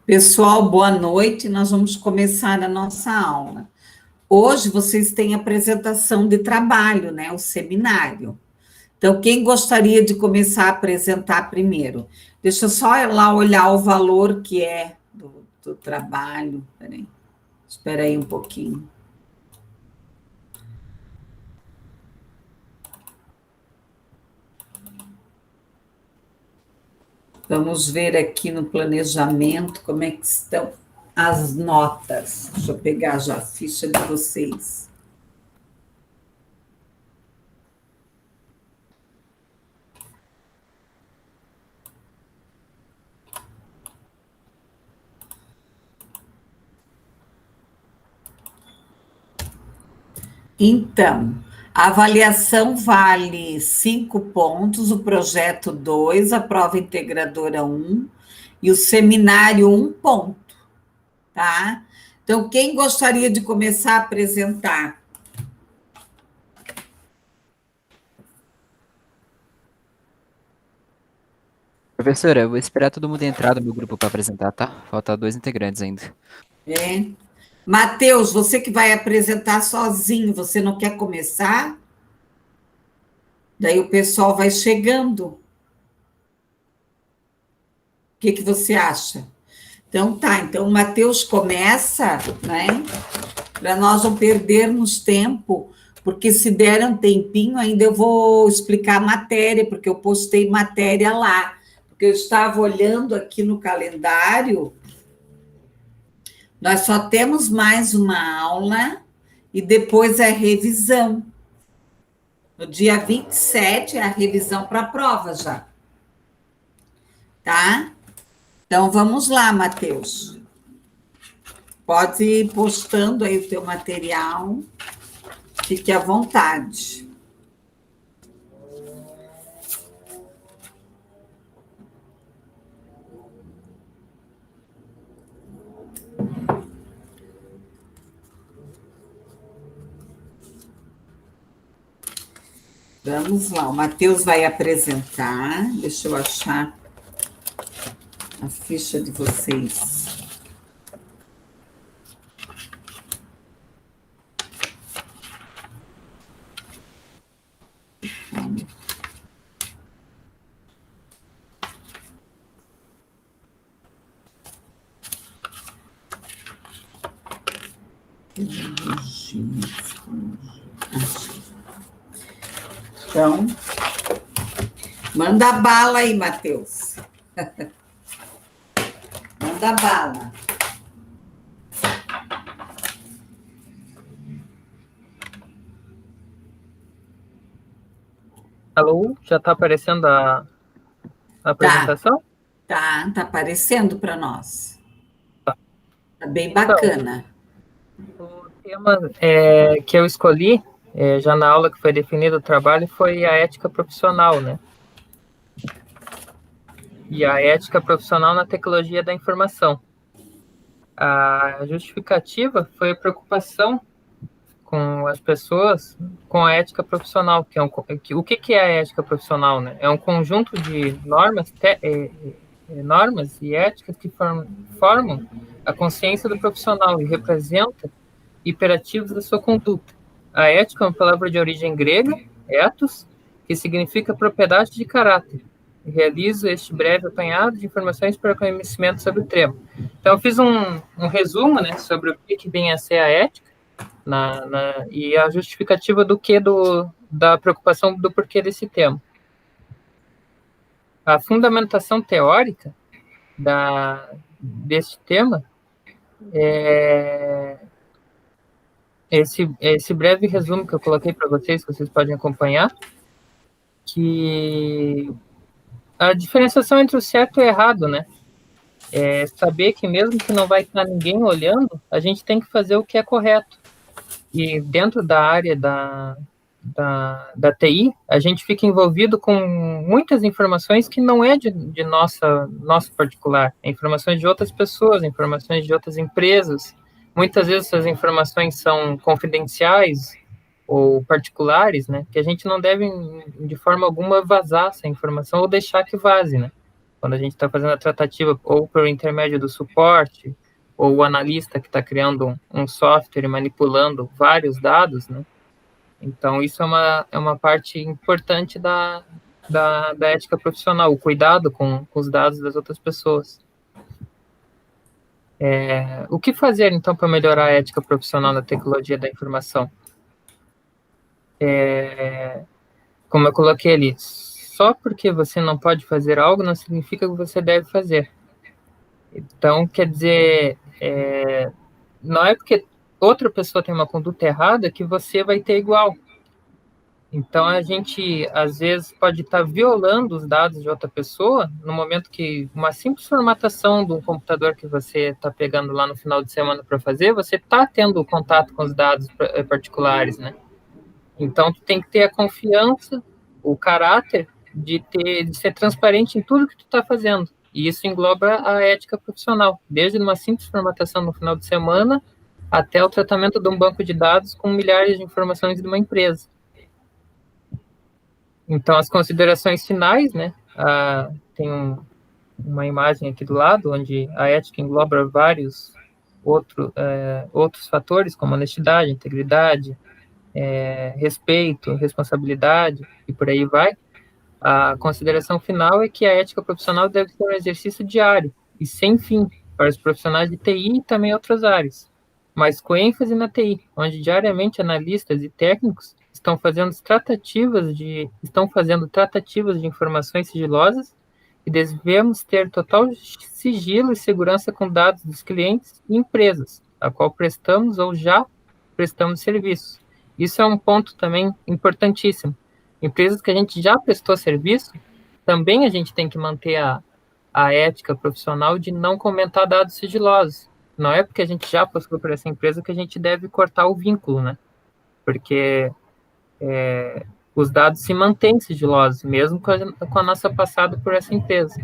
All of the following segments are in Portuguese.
Pessoal, boa noite. Nós vamos começar a nossa aula. Hoje vocês têm apresentação de trabalho, né? O seminário. Então, quem gostaria de começar a apresentar primeiro? Deixa eu só ir lá olhar o valor que é do trabalho. Peraí. Espera aí um pouquinho. Vamos ver aqui no planejamento como é que estão as notas. Deixa eu pegar já a ficha de vocês. Então, a avaliação vale 5 pontos, o projeto 2, a prova integradora 1 e o seminário 1 ponto, tá? Então, quem gostaria de começar a apresentar? Professora, eu vou esperar todo mundo entrar no meu grupo para apresentar, tá? Falta 2 integrantes ainda. Matheus, você que vai apresentar sozinho, você não quer começar? Daí o pessoal vai chegando. O que você acha? Então tá, então o Matheus começa, né? Para nós não perdermos tempo, porque se der um tempinho, ainda eu vou explicar a matéria, porque eu postei matéria lá. Porque eu estava olhando aqui no calendário, nós só temos mais uma aula e depois é revisão. No dia 27 é a revisão para a prova já. Tá? Então vamos lá, Matheus. Pode ir postando aí o teu material. Fique à vontade. Vamos lá, o Matheus vai apresentar. Deixa eu achar a ficha de vocês. Então, manda bala aí, Matheus. Manda bala. Alô, já está aparecendo a apresentação? Tá aparecendo para nós. Tá bem Então, bacana. o tema que eu escolhi, já na aula que foi definido o trabalho, foi a ética profissional, né? E a ética profissional na tecnologia da informação. A justificativa foi a preocupação com as pessoas com a ética profissional, o que é a ética profissional, né? É um conjunto de normas, normas e éticas que formam a consciência do profissional e representam imperativos da sua conduta. A ética é uma palavra de origem grega, ethos, que significa propriedade de caráter. Realizo este breve apanhado de informações para conhecimento sobre o tema. Então, eu fiz um resumo, né, sobre o que vem a ser a ética e a justificativa da preocupação do porquê desse tema. A fundamentação teórica deste tema é esse breve resumo que eu coloquei para vocês, que vocês podem acompanhar, que a diferenciação entre o certo e o errado, né? É saber que mesmo que não vai estar ninguém olhando, a gente tem que fazer o que é correto. E dentro da área da TI, a gente fica envolvido com muitas informações que não é de nosso particular, é informações de outras pessoas, informações de outras empresas. Muitas vezes essas informações são confidenciais ou particulares, né, que a gente não deve, de forma alguma, vazar essa informação ou deixar que vaze, né. Quando a gente está fazendo a tratativa ou por intermédio do suporte, ou o analista que está criando um software e manipulando vários dados, né? Então, isso é uma parte importante da ética profissional, o cuidado com os dados das outras pessoas. O que fazer, então, para melhorar a ética profissional na tecnologia da informação? Como eu coloquei ali, só porque você não pode fazer algo não significa que você deve fazer. Então, quer dizer, não é porque outra pessoa tem uma conduta errada que você vai ter igual. Então, a gente, às vezes, pode estar violando os dados de outra pessoa no momento que uma simples formatação de um computador que você está pegando lá no final de semana para fazer, você está tendo contato com os dados particulares, né? Então, tu tem que ter a confiança, o caráter de ser transparente em tudo que tu está fazendo. E isso engloba a ética profissional, desde uma simples formatação no final de semana até o tratamento de um banco de dados com milhares de informações de uma empresa. Então, as considerações finais, né? Tem uma imagem aqui do lado, onde a ética engloba vários outros fatores, como honestidade, integridade, respeito, responsabilidade, e por aí vai. A consideração final é que a ética profissional deve ser um exercício diário e sem fim para os profissionais de TI e também outras áreas, mas com ênfase na TI, onde diariamente analistas e técnicos estão fazendo tratativas de informações sigilosas e devemos ter total sigilo e segurança com dados dos clientes e empresas, a qual prestamos ou já prestamos serviços. Isso é um ponto também importantíssimo. Empresas que a gente já prestou serviço, também a gente tem que manter a ética profissional de não comentar dados sigilosos. Não é porque a gente já passou por essa empresa que a gente deve cortar o vínculo, né? Porque os dados se mantêm sigilosos, mesmo com a nossa passada por essa empresa.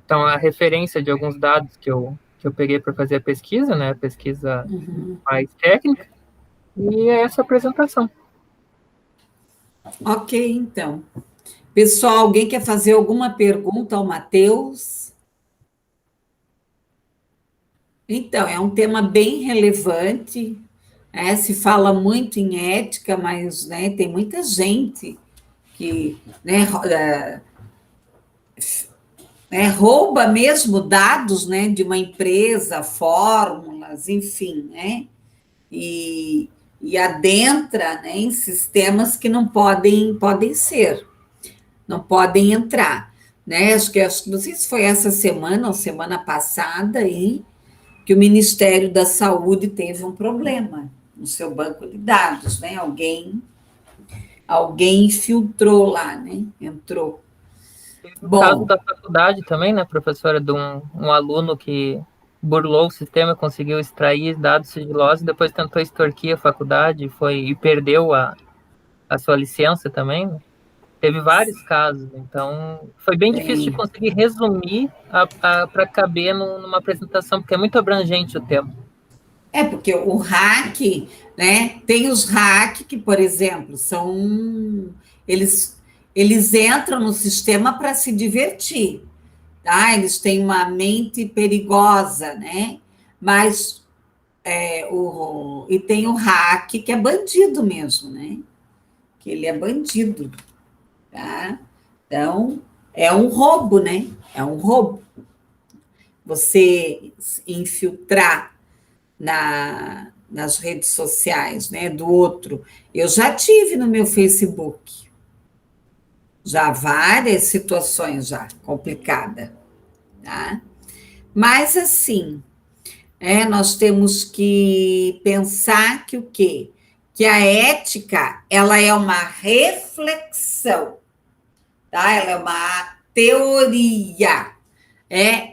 Então, a referência de alguns dados que eu peguei para fazer a pesquisa, né? A pesquisa mais técnica, e é essa apresentação. Ok, então. Pessoal, alguém quer fazer alguma pergunta ao Matheus? Então, é um tema bem relevante, se fala muito em ética, mas né, tem muita gente que rouba mesmo dados né, de uma empresa, fórmulas, enfim, né? E adentra né, em sistemas que não podem ser, não podem entrar. Né? Acho que não sei se foi essa semana ou semana passada aí, que o Ministério da Saúde teve um problema no seu banco de dados, né? Alguém infiltrou lá, né? Entrou. No caso da faculdade também, né, professora, de um aluno que burlou o sistema, conseguiu extrair dados sigilosos, depois tentou extorquir a faculdade e perdeu a sua licença também, né? Teve vários casos, então foi bem difícil de conseguir resumir para caber numa apresentação, porque é muito abrangente o tema. Porque o hack, né? Tem os hack que, por exemplo, eles entram no sistema para se divertir, tá? Eles têm uma mente perigosa, né? Mas e tem o hack que é bandido mesmo, né? Que ele é bandido, tá? Então, é um roubo, né? É um roubo. Você infiltrar nas redes sociais, né, do outro. Eu já tive no meu Facebook, já várias situações já complicadas, tá? Mas assim, nós temos que pensar que o quê? Que a ética, ela é uma reflexão, tá? Ela é uma teoria,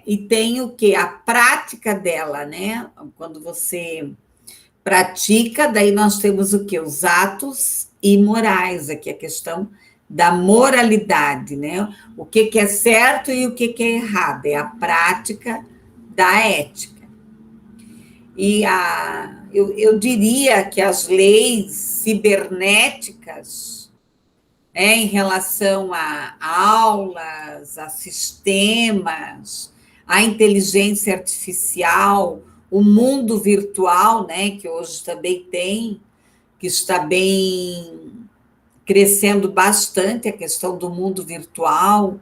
e tem o quê? A prática dela, né? Quando você pratica, daí nós temos o quê? Os atos imorais, aqui a questão da moralidade, né? O que é certo e o que é errado, é a prática da ética. E eu diria que as leis cibernéticas, em relação a aulas, a sistemas, a inteligência artificial, o mundo virtual, né, que hoje também tem, que está bem crescendo bastante a questão do mundo virtual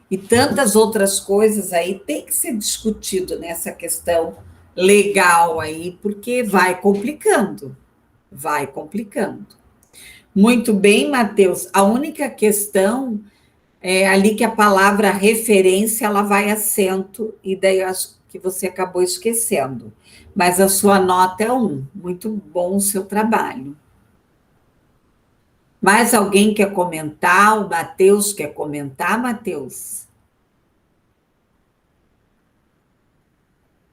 e tantas outras coisas aí tem que ser discutido nessa questão legal aí, porque vai complicando, vai complicando. Muito bem, Matheus. A única questão é ali que a palavra referência ela vai acento, e daí eu acho que você acabou esquecendo. Mas a sua nota é 1. Muito bom o seu trabalho. Mais alguém quer comentar? O Matheus quer comentar, Matheus?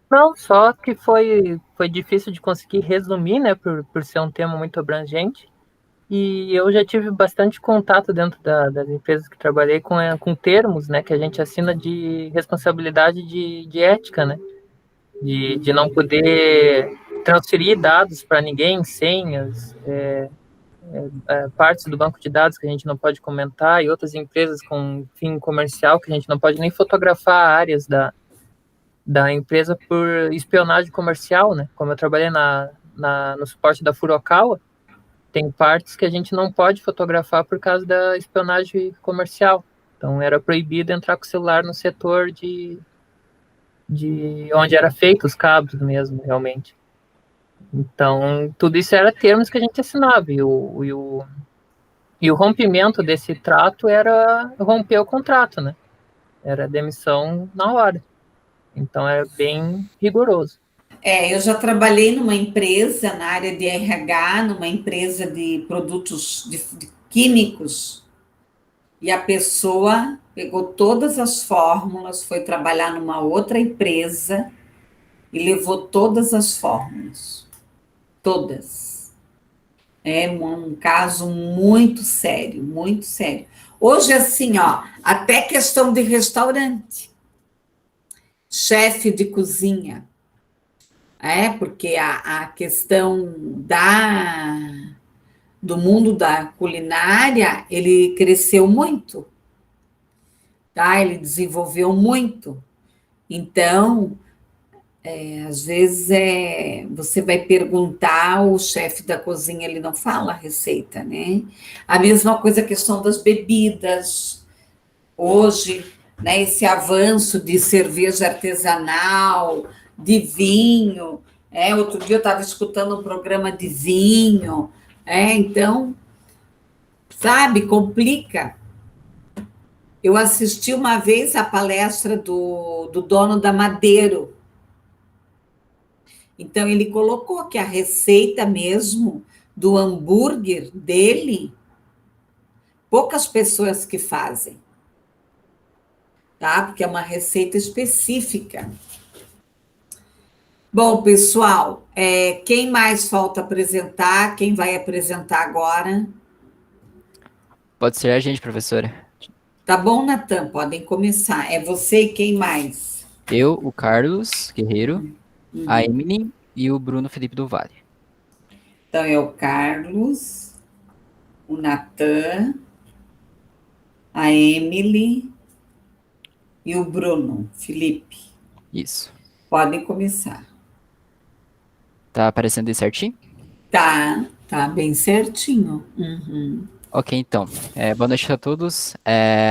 Não, só que foi difícil de conseguir resumir, né, por ser um tema muito abrangente. E eu já tive bastante contato dentro das empresas que trabalhei com termos, né, que a gente assina de responsabilidade de ética, né, de não poder transferir dados para ninguém, senhas, partes do banco de dados que a gente não pode comentar e outras empresas com fim comercial que a gente não pode nem fotografar áreas da empresa por espionagem comercial, né? Como eu trabalhei no suporte da Furukawa, tem partes que a gente não pode fotografar por causa da espionagem comercial. Então, era proibido entrar com o celular no setor de onde era feito os cabos mesmo, realmente. Então, tudo isso era termos que a gente assinava. E o rompimento desse trato era romper o contrato, né? Era demissão na hora. Então, era bem rigoroso. Eu já trabalhei numa empresa na área de RH, numa empresa de produtos de químicos, e a pessoa pegou todas as fórmulas, foi trabalhar numa outra empresa e levou todas as fórmulas. Todas. É um caso muito sério, muito sério. Hoje, assim, ó, até questão de restaurante, chefe de cozinha, porque a questão do mundo da culinária, ele cresceu muito, tá? Ele desenvolveu muito. Então, às vezes você vai perguntar, o chefe da cozinha ele não fala a receita, né? A mesma coisa a questão das bebidas. Hoje, né, esse avanço de cerveja artesanal, de vinho. Outro dia eu estava escutando um programa de vinho. Então, sabe, complica. Eu assisti uma vez a palestra do dono da Madeiro. Então, ele colocou que a receita mesmo do hambúrguer dele, poucas pessoas que fazem, tá? Porque é uma receita específica. Bom, pessoal, quem mais falta apresentar? Quem vai apresentar agora? Pode ser a gente, professora. Tá bom, Natan, podem começar. É você e quem mais? Eu, o Carlos Guerreiro, a Emily e o Bruno Felipe do Vale. Então, é o Carlos, o Natan, a Emily e o Bruno Felipe. Isso. Podem começar. Tá aparecendo aí certinho? Tá bem certinho. Uhum. Ok, então. Boa noite a todos.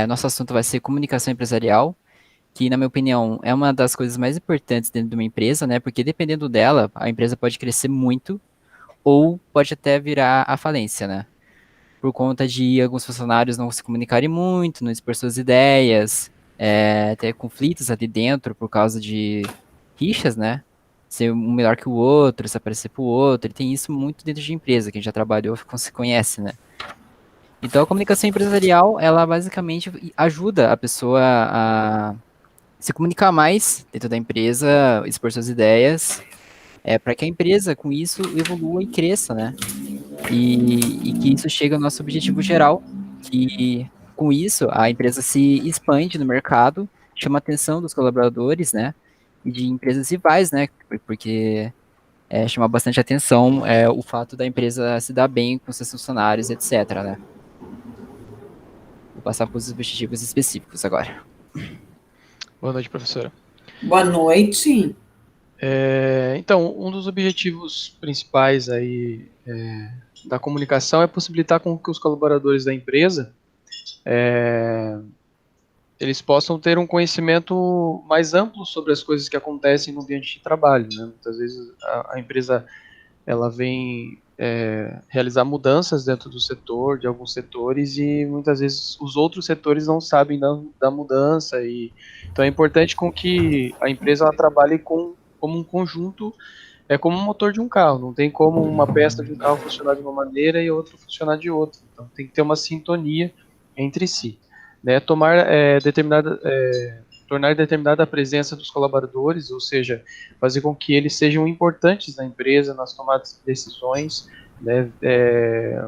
Nosso assunto vai ser comunicação empresarial, que, na minha opinião, é uma das coisas mais importantes dentro de uma empresa, né? Porque dependendo dela, a empresa pode crescer muito ou pode até virar a falência, né? Por conta de alguns funcionários não se comunicarem muito, não expor suas ideias, ter conflitos ali dentro por causa de rixas, né? Ser um melhor que o outro, se aparecer pro outro, e tem isso muito dentro de empresa, quem já trabalhou se conhece, né? Então a comunicação empresarial, ela basicamente ajuda a pessoa a se comunicar mais dentro da empresa, expor suas ideias, para que a empresa com isso evolua e cresça, né? E que isso chegue ao nosso objetivo geral, que com isso a empresa se expande no mercado, chama a atenção dos colaboradores, né? E de empresas rivais, né? Porque chama bastante atenção o fato da empresa se dar bem com seus funcionários, etc, né? passar para os objetivos específicos agora. Boa noite, professora. Boa noite. Então, um dos objetivos principais aí da comunicação é possibilitar com que os colaboradores da empresa eles possam ter um conhecimento mais amplo sobre as coisas que acontecem no ambiente de trabalho, né? Muitas vezes a empresa ela vem realizar mudanças dentro do setor, de alguns setores, e muitas vezes os outros setores não sabem da mudança, então é importante com que a empresa ela trabalhe como um conjunto, como um motor de um carro, não tem como uma peça de um carro funcionar de uma maneira e outra funcionar de outra, então tem que ter uma sintonia entre si, né? Tornar determinada a presença dos colaboradores, ou seja, fazer com que eles sejam importantes na empresa, nas tomadas de decisões, né?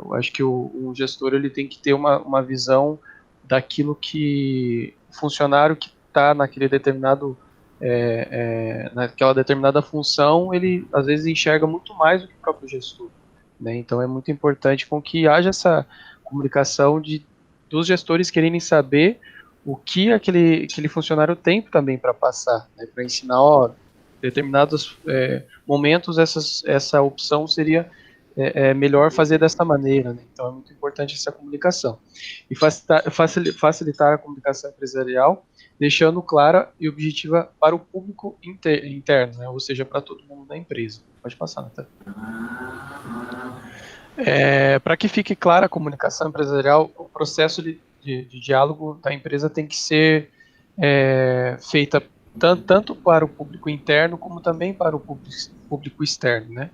Eu acho que o gestor ele tem que ter uma visão daquilo que o funcionário que está naquele determinado naquela determinada função, ele às vezes enxerga muito mais do que o próprio gestor, né? Então é muito importante com que haja essa comunicação dos gestores quererem saber o que aquele funcionário tem também para passar, né? Para ensinar, determinados momentos essa opção seria melhor fazer dessa maneira, né? Então é muito importante essa comunicação e facilitar a comunicação empresarial, deixando clara e objetiva para o público interno, né? Ou seja, para todo mundo da empresa. Pode passar, Natália. Para que fique clara a comunicação empresarial, o processo de diálogo da empresa tem que ser feita tanto para o público interno como também para o público externo, né?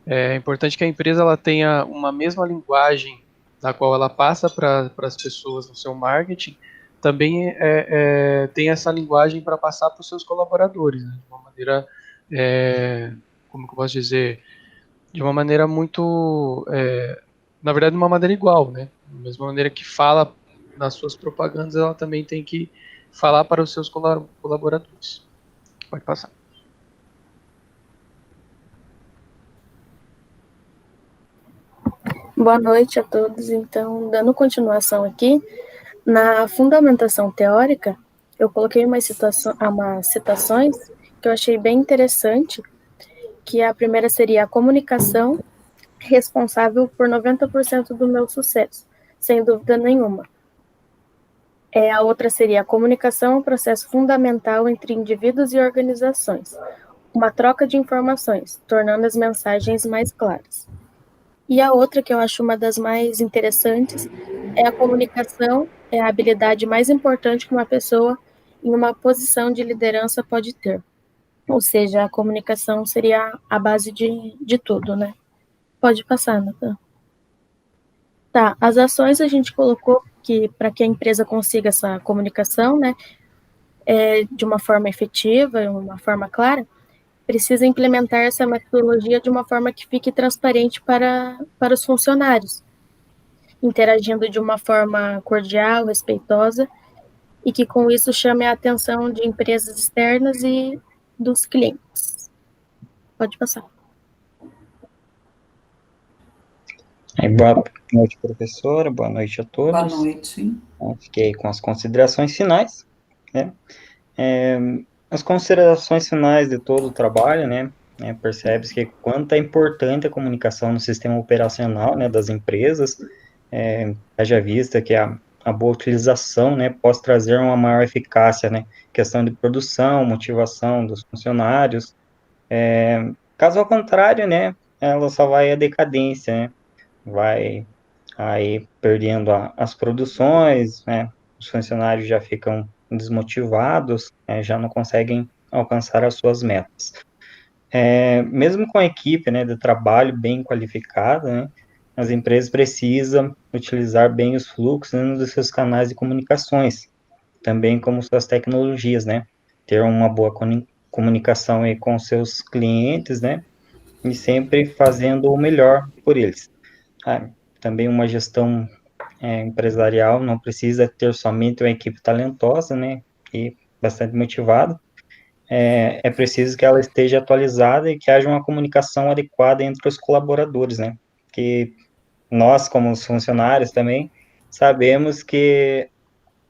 É importante que a empresa ela tenha uma mesma linguagem da qual ela passa para as pessoas no seu marketing, também tem essa linguagem para passar para os seus colaboradores, né? De uma maneira, como que eu posso dizer, de uma maneira muito, na verdade, de uma maneira igual, né? Da mesma maneira que fala nas suas propagandas, ela também tem que falar para os seus colaboradores. Pode passar. Boa noite a todos. Então, dando continuação aqui, na fundamentação teórica, eu coloquei umas citações que eu achei bem interessante, que a primeira seria a comunicação responsável por 90% do meu sucesso, sem dúvida nenhuma. A outra seria a comunicação, um processo fundamental entre indivíduos e organizações, uma troca de informações, tornando as mensagens mais claras. E a outra, que eu acho uma das mais interessantes, é a comunicação, é a habilidade mais importante que uma pessoa em uma posição de liderança pode ter. Ou seja, a comunicação seria a base de tudo, né? Pode passar, Nathan. Tá, as ações a gente colocou que para que a empresa consiga essa comunicação, né, de uma forma efetiva, uma forma clara, precisa implementar essa metodologia de uma forma que fique transparente para os funcionários, interagindo de uma forma cordial, respeitosa, e que com isso chame a atenção de empresas externas e dos clientes. Pode passar. Boa noite, professora. Boa noite a todos. Boa noite. Fiquei com as considerações finais, né? As considerações finais de todo o trabalho, né? Percebe-se que quanto é importante a comunicação no sistema operacional, né, das empresas, haja vista que a boa utilização, né, pode trazer uma maior eficácia, né? Questão de produção, motivação dos funcionários. Caso ao contrário, né, ela só vai à decadência, né? Vai aí perdendo as produções, né? Os funcionários já ficam desmotivados, já não conseguem alcançar as suas metas. Mesmo com a equipe, né, de trabalho bem qualificada, né, as empresas precisam utilizar bem os fluxos, né, dos seus canais de comunicações, também como suas tecnologias, né, ter uma boa comunicação aí com seus clientes, né, e sempre fazendo o melhor por eles. Também uma gestão empresarial não precisa ter somente uma equipe talentosa, né, e bastante motivada. É preciso que ela esteja atualizada e que haja uma comunicação adequada entre os colaboradores, né, que nós, como os funcionários também, sabemos que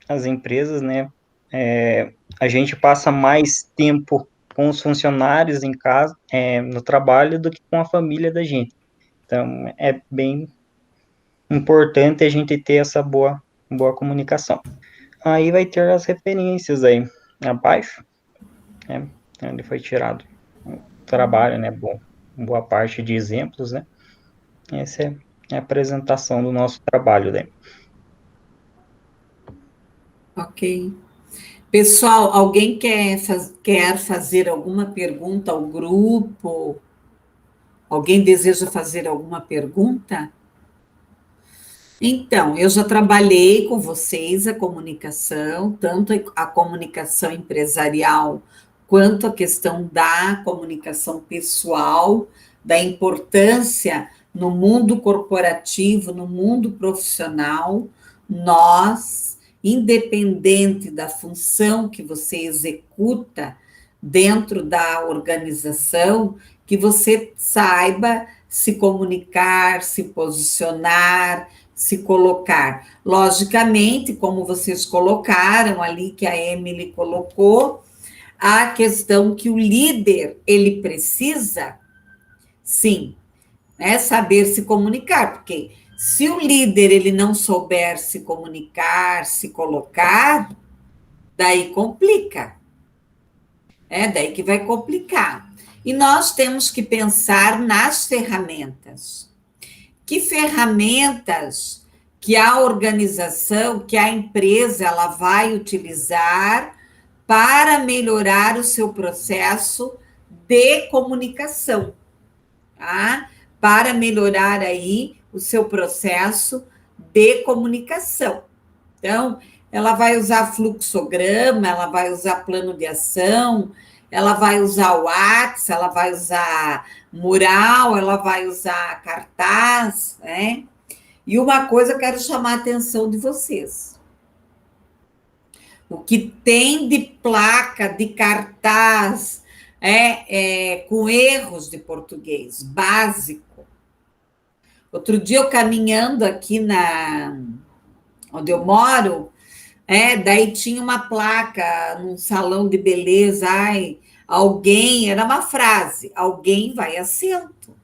as empresas, né, a gente passa mais tempo com os funcionários em casa, no trabalho, do que com a família da gente. Então, é bem importante a gente ter essa boa comunicação. Aí vai ter as referências aí abaixo, né, onde foi tirado o trabalho, né, boa parte de exemplos, né. Essa é a apresentação do nosso trabalho, né. Ok. Pessoal, alguém quer fazer alguma pergunta ao grupo? Alguém deseja fazer alguma pergunta? Então, eu já trabalhei com vocês a comunicação, tanto a comunicação empresarial quanto a questão da comunicação pessoal, da importância no mundo corporativo, no mundo profissional. Nós, independente da função que você executa dentro da organização, que você saiba se comunicar, se posicionar, se colocar. Logicamente, como vocês colocaram ali, que a Emily colocou, a questão que o líder, ele precisa, sim, né, saber se comunicar, porque se o líder, ele não souber se comunicar, se colocar, daí complica. Daí que vai complicar. E nós temos que pensar nas ferramentas. Que ferramentas que a organização, que a empresa, ela vai utilizar para melhorar o seu processo de comunicação, tá? Para melhorar aí o seu processo de comunicação. Então, ela vai usar fluxograma, ela vai usar plano de ação, ela vai usar o WhatsApp, ela vai usar mural, ela vai usar cartaz, né? E uma coisa eu quero chamar a atenção de vocês. O que tem de placa, de cartaz, com erros de português, básico. Outro dia eu caminhando aqui onde eu moro, daí tinha uma placa num salão de beleza, era uma frase, alguém vai assento.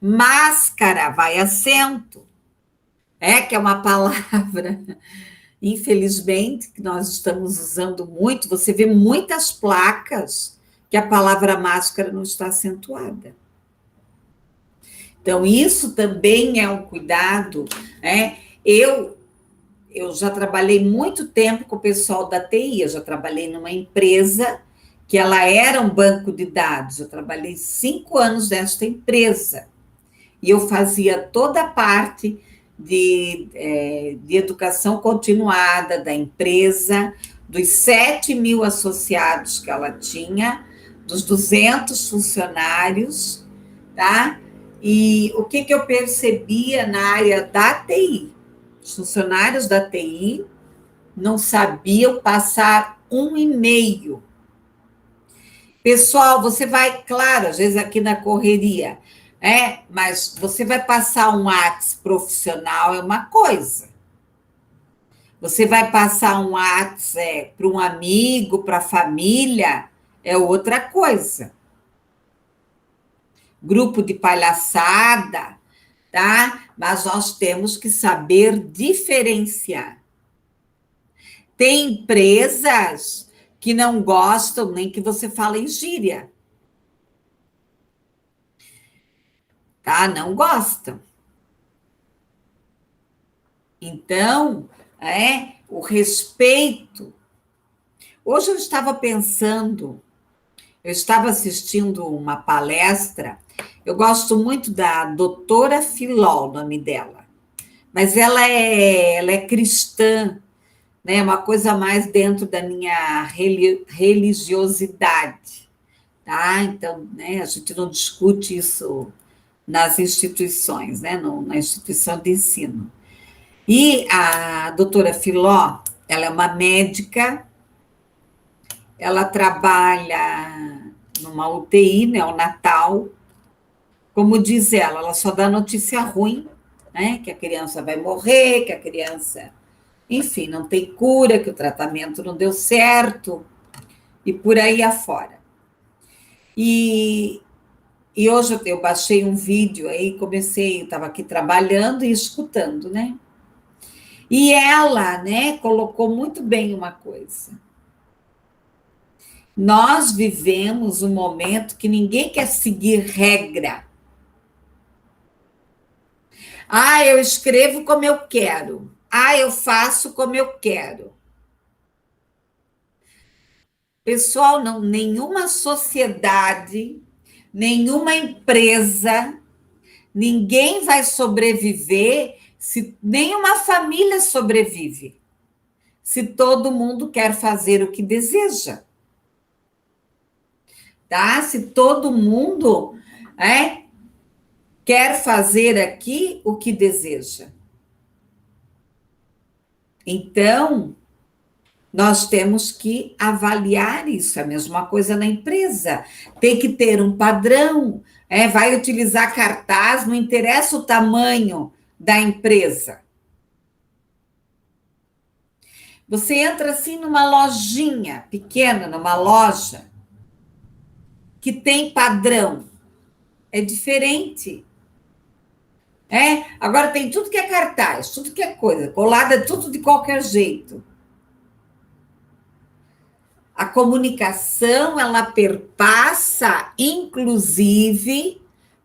Máscara vai assento. Que é uma palavra, infelizmente, que nós estamos usando muito, você vê muitas placas que a palavra máscara não está acentuada. Então, isso também é um cuidado, Eu já trabalhei muito tempo com o pessoal da TI, eu já trabalhei numa empresa que ela era um banco de dados, eu trabalhei 5 anos nesta empresa, e eu fazia toda a parte de educação continuada da empresa, dos 7.000 associados que ela tinha, dos 200 funcionários, tá? E o que eu percebia na área da TI? Os funcionários da TI não sabiam passar um e-mail. Pessoal, você vai, claro, às vezes aqui na correria, mas você vai passar um WhatsApp profissional, é uma coisa. Você vai passar um WhatsApp para um amigo, para a família, é outra coisa. Grupo de palhaçada, tá? Mas nós temos que saber diferenciar. Tem empresas que não gostam nem que você fale em gíria. Tá? Não gostam. Então, o respeito. Hoje eu estava pensando, eu estava assistindo uma palestra, eu gosto muito da doutora Filó, o nome dela, mas ela é cristã, né? Uma coisa mais dentro da minha religiosidade, tá? Então, a gente não discute isso nas instituições, né? Na instituição de ensino. E a doutora Filó, ela é uma médica, ela trabalha numa UTI neonatal, como diz ela só dá notícia ruim, né? Que a criança vai morrer, que a criança... enfim, não tem cura, que o tratamento não deu certo, e por aí afora. E hoje eu baixei um vídeo aí, comecei, estava aqui trabalhando e escutando, né? E ela, né, colocou muito bem uma coisa. Nós vivemos um momento que ninguém quer seguir regra. Ah, eu escrevo como eu quero. Ah, eu faço como eu quero. Pessoal, não, nenhuma sociedade, nenhuma empresa, ninguém vai sobreviver se nenhuma família sobrevive. Se todo mundo quer fazer o que deseja. Tá? Se todo mundo quer fazer aqui o que deseja. Então, nós temos que avaliar isso. É a mesma coisa na empresa. Tem que ter um padrão. Vai utilizar cartaz, não interessa o tamanho da empresa. Você entra assim numa lojinha pequena, numa loja, que tem padrão. É diferente. Agora tem tudo que é cartaz, tudo que é coisa, colada tudo de qualquer jeito. A comunicação, ela perpassa, inclusive,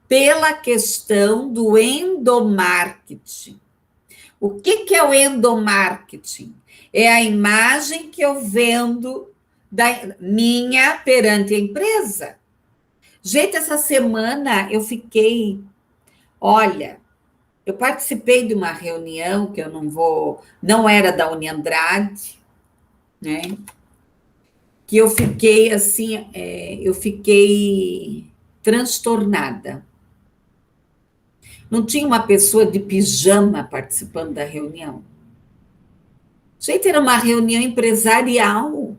pela questão do endomarketing. O que é o endomarketing? É a imagem que eu vendo da minha perante a empresa. Gente, essa semana eu fiquei... Olha, eu participei de uma reunião que eu não era da Uniandrade, né? Que eu fiquei assim, eu fiquei transtornada. Não tinha uma pessoa de pijama participando da reunião. Gente, era uma reunião empresarial.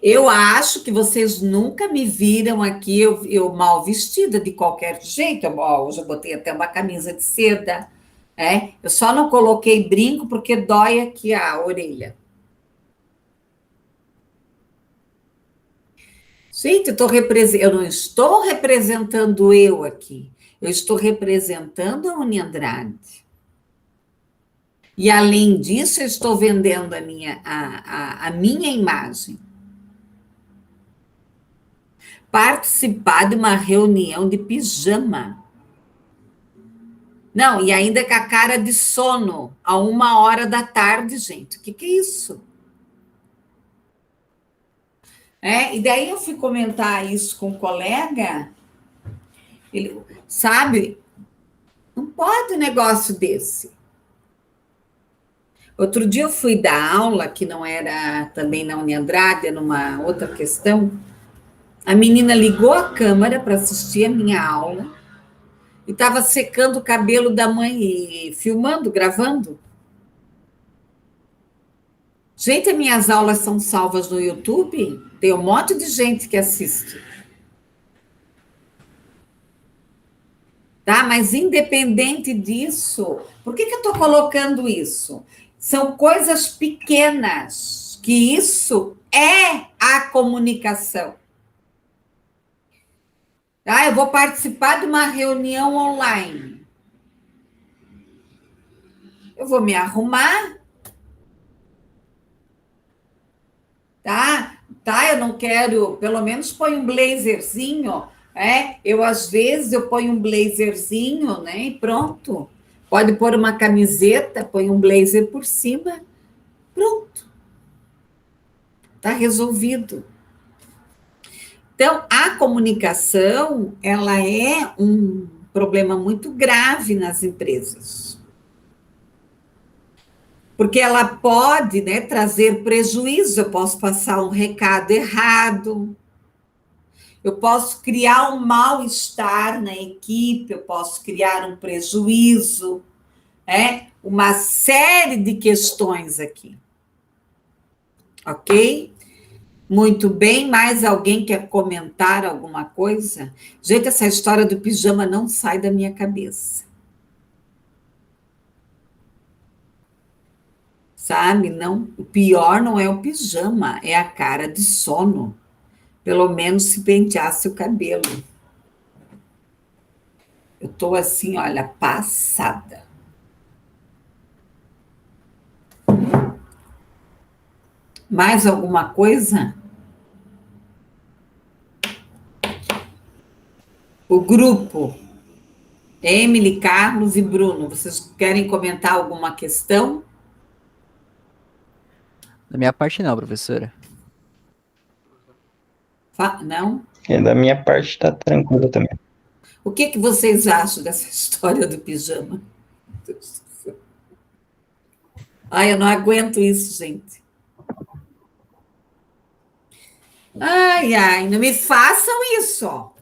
Eu acho que vocês nunca me viram aqui, eu mal vestida de qualquer jeito. Hoje eu botei até uma camisa de seda. Eu só não coloquei brinco porque dói aqui a orelha. Gente, eu não estou representando eu aqui. Eu estou representando a Uniandrade. E, além disso, eu estou vendendo a minha imagem. Participar de uma reunião de pijama. Não, e ainda com a cara de sono, a 1h da tarde, gente. O que é isso? E daí eu fui comentar isso com um colega, ele, sabe, não pode um negócio desse. Outro dia eu fui dar aula, que não era também na Uniandrade, numa outra questão, a menina ligou a câmera para assistir a minha aula e estava secando o cabelo da mãe e filmando, gravando. Gente, as minhas aulas são salvas no YouTube, tem um monte de gente que assiste. Tá? Mas independente disso, por que eu estou colocando isso? São coisas pequenas, que isso é a comunicação. Tá? Eu vou participar de uma reunião online. Eu vou me arrumar. Tá, eu não quero, pelo menos põe um blazerzinho, às vezes eu ponho um blazerzinho, né, e pronto. Pode pôr uma camiseta, põe um blazer por cima, pronto. Tá resolvido. Então, a comunicação, ela é um problema muito grave nas empresas. Porque ela pode, né, trazer prejuízo, eu posso passar um recado errado, eu posso criar um mal-estar na equipe, eu posso criar um prejuízo, uma série de questões aqui. Ok? Muito bem, mais alguém quer comentar alguma coisa? Gente, essa história do pijama não sai da minha cabeça. sabe? Não, o pior não é o pijama, é a cara de sono. Pelo menos se penteasse o cabelo. Eu tô assim, olha, passada. Mais alguma coisa? O grupo, Emily, Carlos e Bruno, vocês querem comentar alguma questão? Da minha parte não, professora. Não? Da minha parte tá tranquilo também. O que vocês acham dessa história do pijama? Ai, eu não aguento isso, gente. Ai, não me façam isso, ó.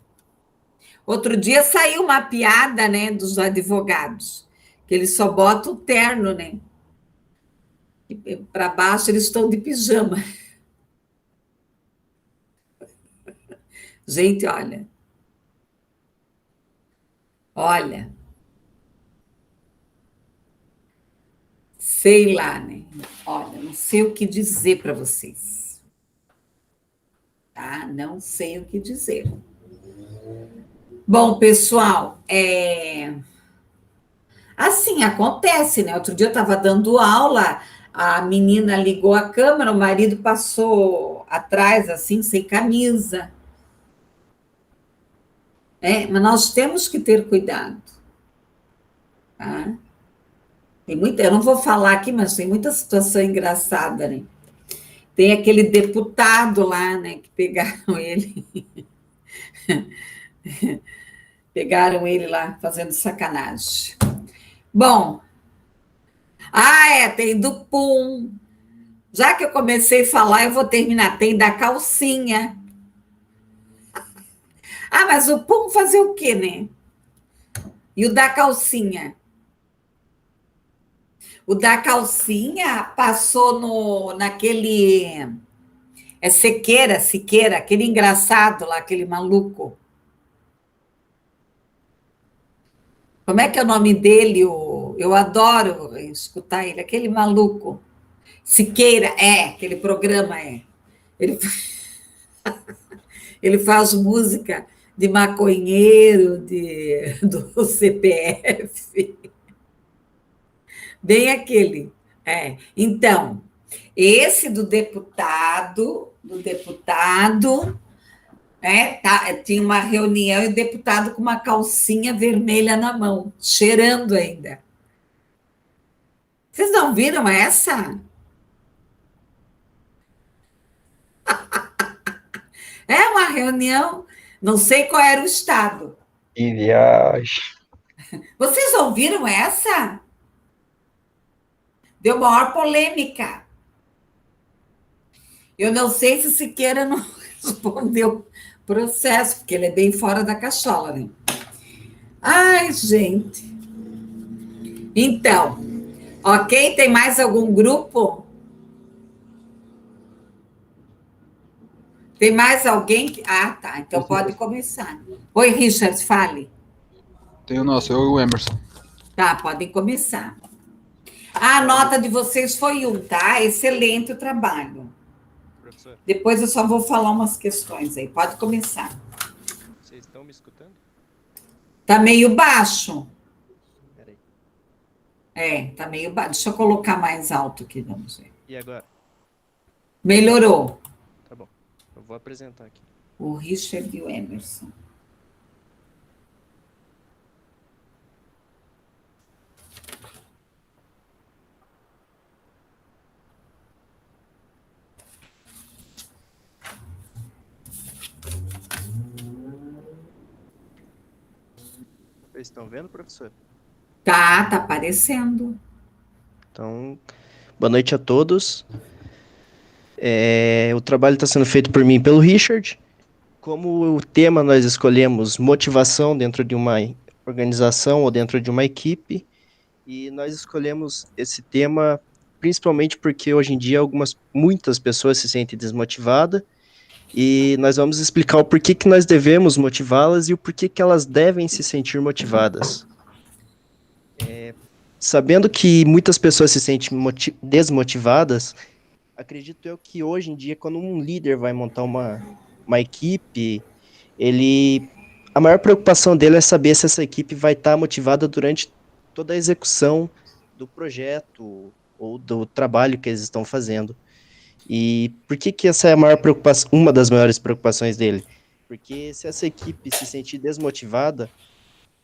Outro dia saiu uma piada, né, dos advogados, que eles só botam o terno, né? E para baixo eles estão de pijama. Gente, olha, sei lá, né? Olha, não sei o que dizer para vocês. Tá? Não sei o que dizer. Bom, pessoal, assim acontece, né? Outro dia eu estava dando aula, a menina ligou a câmera, o marido passou atrás, assim, sem camisa. Mas nós temos que ter cuidado. Tá? Eu não vou falar aqui, mas tem muita situação engraçada, né? Tem aquele deputado lá, né, que pegaram ele. Pegaram ele lá fazendo sacanagem. Bom, tem do PUM. Já que eu comecei a falar, eu vou terminar. Tem da calcinha. Mas o PUM fazer o quê, né? E o da calcinha? O da calcinha passou naquele... Siqueira, aquele engraçado lá, aquele maluco. Como é que é o nome dele? Eu adoro escutar ele, aquele maluco. Siqueira, aquele programa Ele, ele faz música de maconheiro, do CPF. Bem aquele. Então, esse do deputado, tinha uma reunião e o deputado com uma calcinha vermelha na mão, cheirando ainda. Vocês não viram essa? É uma reunião, não sei qual era o estado. Que viagem. Vocês não viram essa? Deu maior polêmica. Eu não sei se Siqueira não respondeu processo, porque ele é bem fora da cachola, né? Ai, gente. Então, ok? Tem mais algum grupo? Tem mais alguém que... tá. Então pode começar. Oi, Richard, fale. Tem o nosso, eu e o Emerson. Tá, podem começar. A nota de vocês foi 1, tá? Excelente o trabalho. Professor, Depois eu só vou falar umas questões aí. Pode começar. vocês estão me escutando? Tá meio baixo. Peraí. Tá meio baixo. Deixa eu colocar mais alto aqui, vamos ver. E agora? Melhorou. Tá bom. Eu vou apresentar aqui. O Richard e o Emerson. Vocês estão vendo, professor? Tá aparecendo. Então, boa noite a todos. O trabalho está sendo feito por mim e pelo Richard. Como o tema nós escolhemos motivação dentro de uma organização ou dentro de uma equipe, e nós escolhemos esse tema principalmente porque hoje em dia muitas pessoas se sentem desmotivadas, e nós vamos explicar o porquê que nós devemos motivá-las e o porquê que elas devem se sentir motivadas. sabendo que muitas pessoas se sentem desmotivadas, acredito eu que hoje em dia, quando um líder vai montar uma equipe, a maior preocupação dele é saber se essa equipe vai estar motivada durante toda a execução do projeto ou do trabalho que eles estão fazendo. E por que essa é a maior preocupação, uma das maiores preocupações dele? Porque se essa equipe se sentir desmotivada,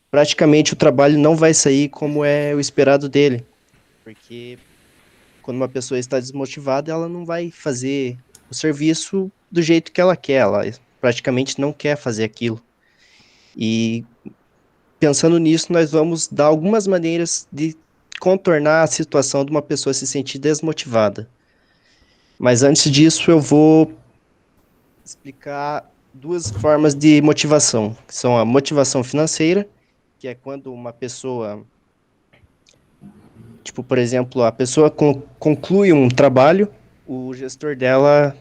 praticamente o trabalho não vai sair como é o esperado dele. Porque quando uma pessoa está desmotivada, ela não vai fazer o serviço do jeito que ela quer, ela praticamente não quer fazer aquilo. E pensando nisso, nós vamos dar algumas maneiras de contornar a situação de uma pessoa se sentir desmotivada. Mas antes disso, eu vou explicar duas formas de motivação, que são a motivação financeira, que é quando uma pessoa, tipo, por exemplo, a pessoa conclui um trabalho, o gestor dela,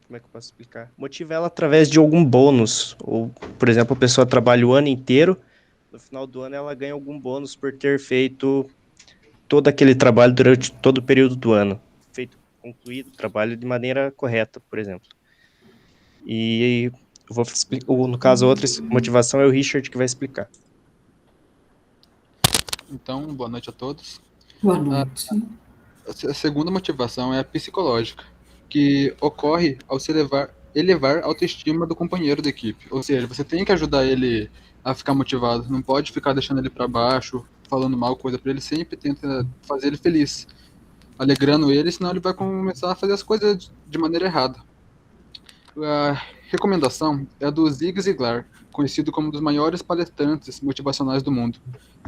como é que eu posso explicar? Motiva ela através de algum bônus, ou, por exemplo, a pessoa trabalha o ano inteiro, no final do ano ela ganha algum bônus por ter feito todo aquele trabalho durante todo o período do ano, concluído o trabalho de maneira correta, por exemplo. E eu vou explicar, no caso, a outra motivação é o Richard que vai explicar. Então, boa noite a todos. Boa noite. A segunda motivação é a psicológica, que ocorre ao se elevar a autoestima do companheiro da equipe. Ou seja, você tem que ajudar ele a ficar motivado, não pode ficar deixando ele para baixo, falando mal coisa para ele, sempre tenta fazer ele feliz, alegrando ele, senão ele vai começar a fazer as coisas de maneira errada. A recomendação é a do Zig Ziglar, conhecido como um dos maiores palestrantes motivacionais do mundo.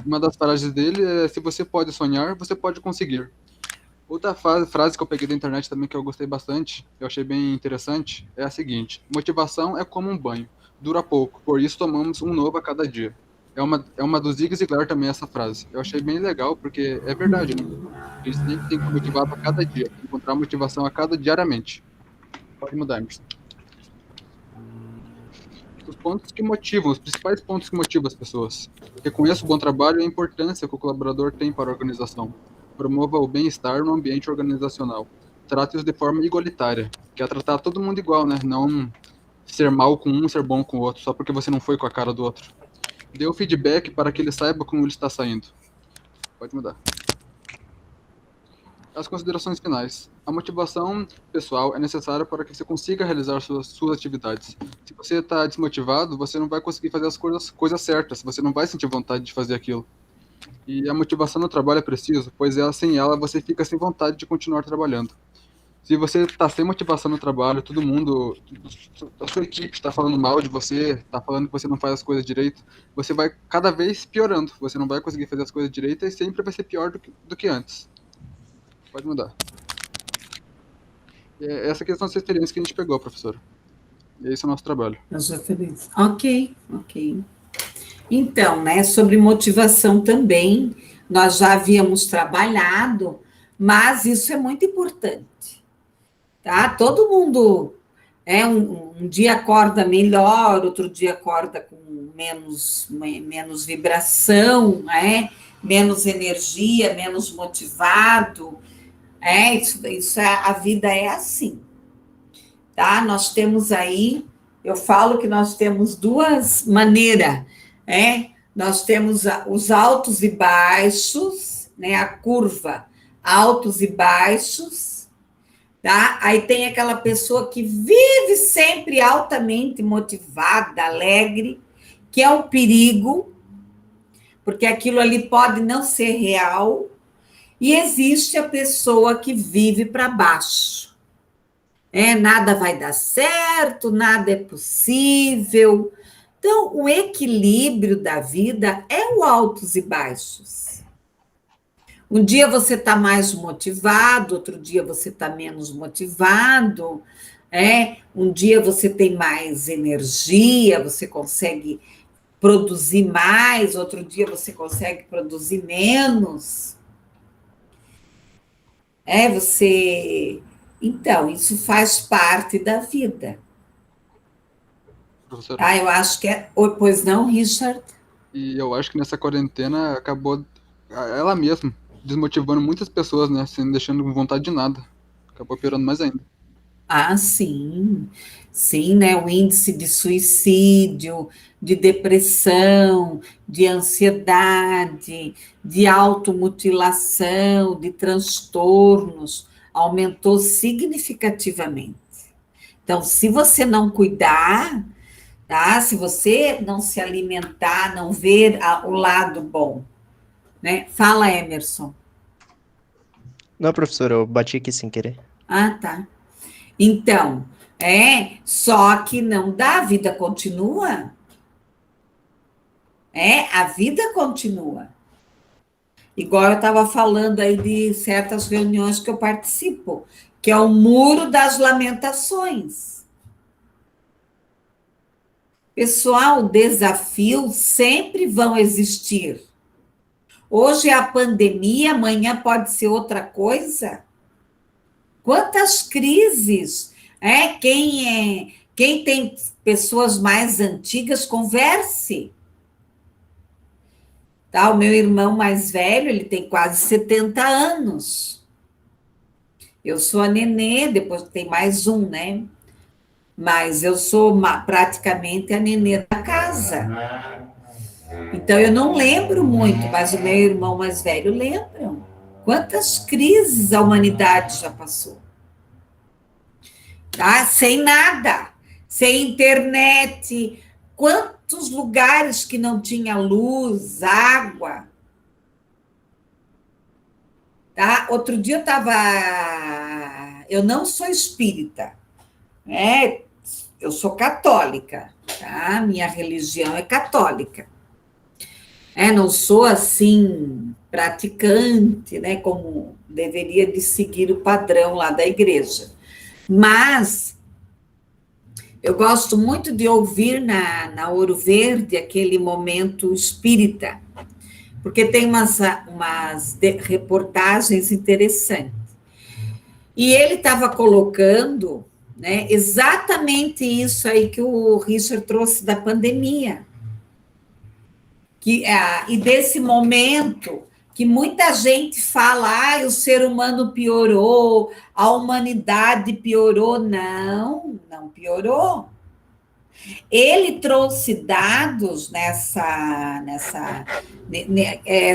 Uma das frases dele é: se você pode sonhar, você pode conseguir. Outra frase que eu peguei da internet também que eu gostei bastante, eu achei bem interessante, é a seguinte: motivação é como um banho, dura pouco, por isso tomamos um novo a cada dia. É uma do Zig Ziglar também essa frase. Eu achei bem legal, porque é verdade, né? A gente sempre tem que estar motivado a cada dia, encontrar motivação a cada diariamente. Pode mudar, Emerson. Os pontos que motivam, os principais pontos que motivam as pessoas. Reconheça o bom trabalho e a importância que o colaborador tem para a organização. Promova o bem-estar no ambiente organizacional. Trate-os de forma igualitária, que é tratar todo mundo igual, né? Não ser mal com um, ser bom com o outro, só porque você não foi com a cara do outro. Dê o feedback para que ele saiba como ele está saindo. Pode mudar. As considerações finais. A motivação pessoal é necessária para que você consiga realizar suas atividades. Se você está desmotivado, você não vai conseguir fazer as coisas certas, você não vai sentir vontade de fazer aquilo. E a motivação no trabalho é preciso, pois sem ela você fica sem vontade de continuar trabalhando. Se você está sem motivação no trabalho, todo mundo, a sua equipe está falando mal de você, está falando que você não faz as coisas direito, você vai cada vez piorando. Você não vai conseguir fazer as coisas direito e sempre vai ser pior do que antes. Pode mudar. Essa questão das referências que a gente pegou, professor. E esse é o nosso trabalho. As referências. Ok. Então, né, sobre motivação também, nós já havíamos trabalhado, mas isso é muito importante, tá? Todo mundo, um dia acorda melhor, outro dia acorda com menos vibração, menos energia, menos motivado. A vida é assim, tá? Nós temos aí, eu falo que nós temos duas maneiras, nós temos os altos e baixos, a curva, altos e baixos, tá? Aí tem aquela pessoa que vive sempre altamente motivada, alegre, que é um perigo, porque aquilo ali pode não ser real. E existe a pessoa que vive para baixo. Nada vai dar certo, nada é possível. Então, o equilíbrio da vida é o altos e baixos. Um dia você está mais motivado, outro dia você está menos motivado. Um dia você tem mais energia, você consegue produzir mais, outro dia você consegue produzir menos. Então, isso faz parte da vida. Professora. Eu acho que é. Pois não, Richard? E eu acho que nessa quarentena acabou ela mesma, desmotivando muitas pessoas, né? Sem deixando com vontade de nada. Acabou piorando mais ainda. Ah, sim, sim, né? O índice de suicídio, de depressão, de ansiedade, de automutilação, de transtornos aumentou significativamente. Então, se você não cuidar, tá? Se você não se alimentar, não ver o lado bom, né? Fala, Emerson. Não, professor, eu bati aqui sem querer. Ah, tá. Então, só que não dá, a vida continua. A vida continua. Igual eu estava falando aí de certas reuniões que eu participo, que é o Muro das Lamentações. Pessoal, desafios sempre vão existir. Hoje é a pandemia, amanhã pode ser outra coisa. Quantas crises? Quem tem pessoas mais antigas, converse. Tá? O meu irmão mais velho, ele tem quase 70 anos. Eu sou a nenê, depois tem mais um, né? Mas eu sou praticamente a nenê da casa. Então, eu não lembro muito, mas o meu irmão mais velho lembra. Quantas crises a humanidade já passou? Tá? Sem nada, sem internet. Quantos lugares que não tinha luz, água? Tá? Outro dia eu estava... Eu não sou espírita, né? Eu sou católica, tá? Minha religião é católica. Não sou, assim, praticante, né? Como deveria de seguir o padrão lá da igreja. Mas eu gosto muito de ouvir na Ouro Verde aquele momento espírita, porque tem umas reportagens interessantes. E ele estava colocando, né, exatamente isso aí que o Richard trouxe da pandemia. E desse momento que muita gente fala, o ser humano piorou, a humanidade piorou. Não, não piorou. Ele trouxe dados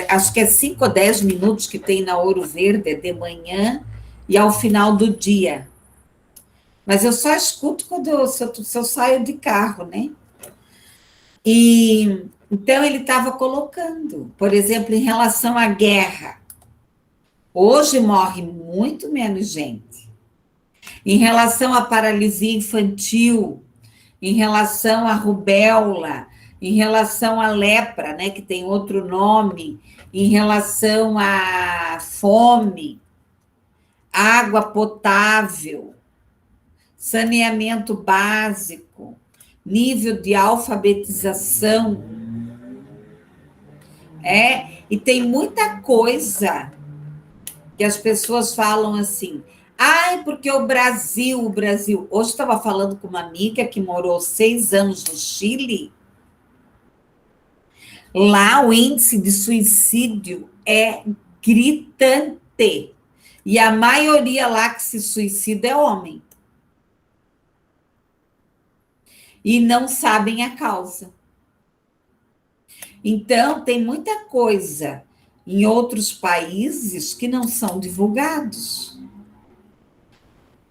acho que é 5 ou 10 minutos que tem na Ouro Verde, de manhã e ao final do dia. Mas eu só escuto se eu saio de carro, né? E então ele estava colocando, por exemplo, em relação à guerra. Hoje morre muito menos gente. Em relação à paralisia infantil, em relação à rubéola, em relação à lepra, né, que tem outro nome, em relação à fome, água potável, saneamento básico, nível de alfabetização. E tem muita coisa que as pessoas falam assim, porque o Brasil... Hoje estava falando com uma amiga que morou 6 anos no Chile. Lá o índice de suicídio é gritante. E a maioria lá que se suicida é homem. E não sabem a causa. Então, tem muita coisa em outros países que não são divulgados.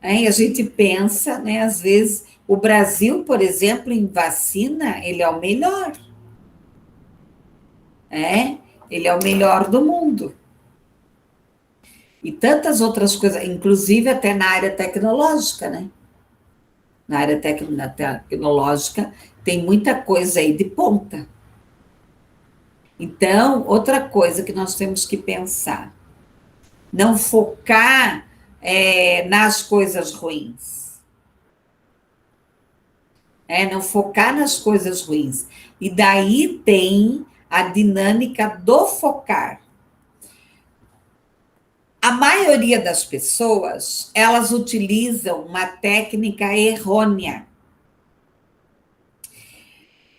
E a gente pensa, né, às vezes, o Brasil, por exemplo, em vacina, ele é o melhor. Ele é o melhor do mundo. E tantas outras coisas, inclusive até na área tecnológica, né? Na área tecnológica tem muita coisa aí de ponta. Então, outra coisa que nós temos que pensar, não focar nas coisas ruins. Não focar nas coisas ruins. E daí tem a dinâmica do focar. A maioria das pessoas, elas utilizam uma técnica errônea.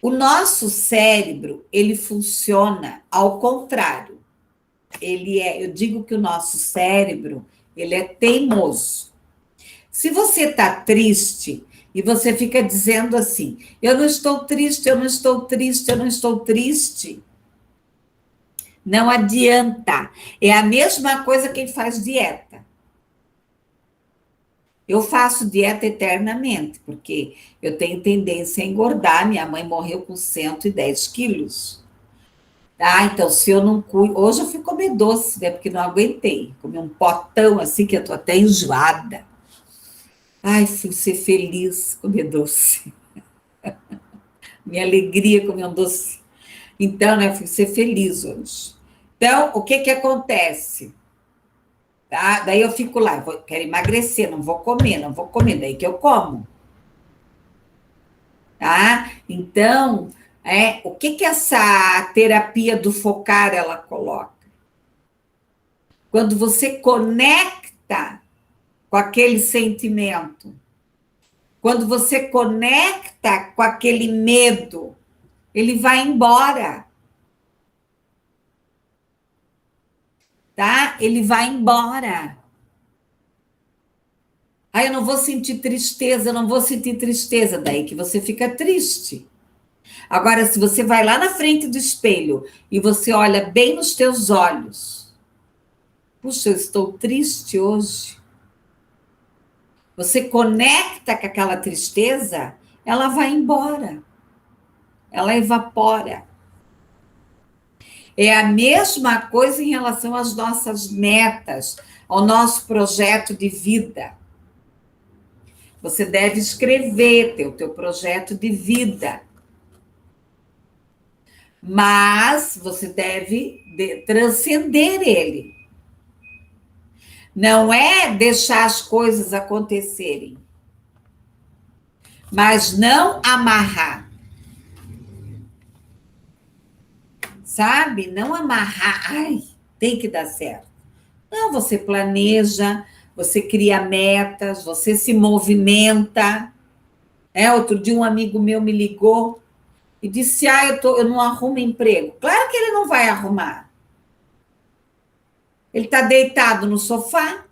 O nosso cérebro, ele funciona ao contrário. eu digo que o nosso cérebro, ele é teimoso. Se você está triste e você fica dizendo assim, eu não estou triste, eu não estou triste, eu não estou triste, não adianta. É a mesma coisa quem faz dieta. Eu faço dieta eternamente, porque eu tenho tendência a engordar. Minha mãe morreu com 110 quilos. Ah, então, se eu não cuido... Hoje eu fui comer doce, né? Porque não aguentei. Comi um potão assim, que eu tô até enjoada. Ai, fui ser feliz comer doce. Minha alegria comer um doce. Então, né? Fui ser feliz hoje. Então, o que que acontece? Tá? Daí eu fico lá, quero emagrecer, não vou comer, daí que eu como. Tá? Então, o que que essa terapia do focar ela coloca? Quando você conecta com aquele sentimento, quando você conecta com aquele medo, ele vai embora. Tá? Ele vai embora. Ah, eu não vou sentir tristeza, eu não vou sentir tristeza. Daí que você fica triste. Agora, se você vai lá na frente do espelho e você olha bem nos teus olhos, puxa, eu estou triste hoje. Você conecta com aquela tristeza, ela vai embora. Ela evapora. É a mesma coisa em relação às nossas metas, ao nosso projeto de vida. Você deve escrever o teu projeto de vida. Mas você deve transcender ele. Não é deixar as coisas acontecerem, mas não amarrar. Sabe? Não amarrar. Ai, tem que dar certo. Não, você planeja, você cria metas, você se movimenta. Outro dia um amigo meu me ligou e disse, eu não arrumo emprego. Claro que ele não vai arrumar. Ele está deitado no sofá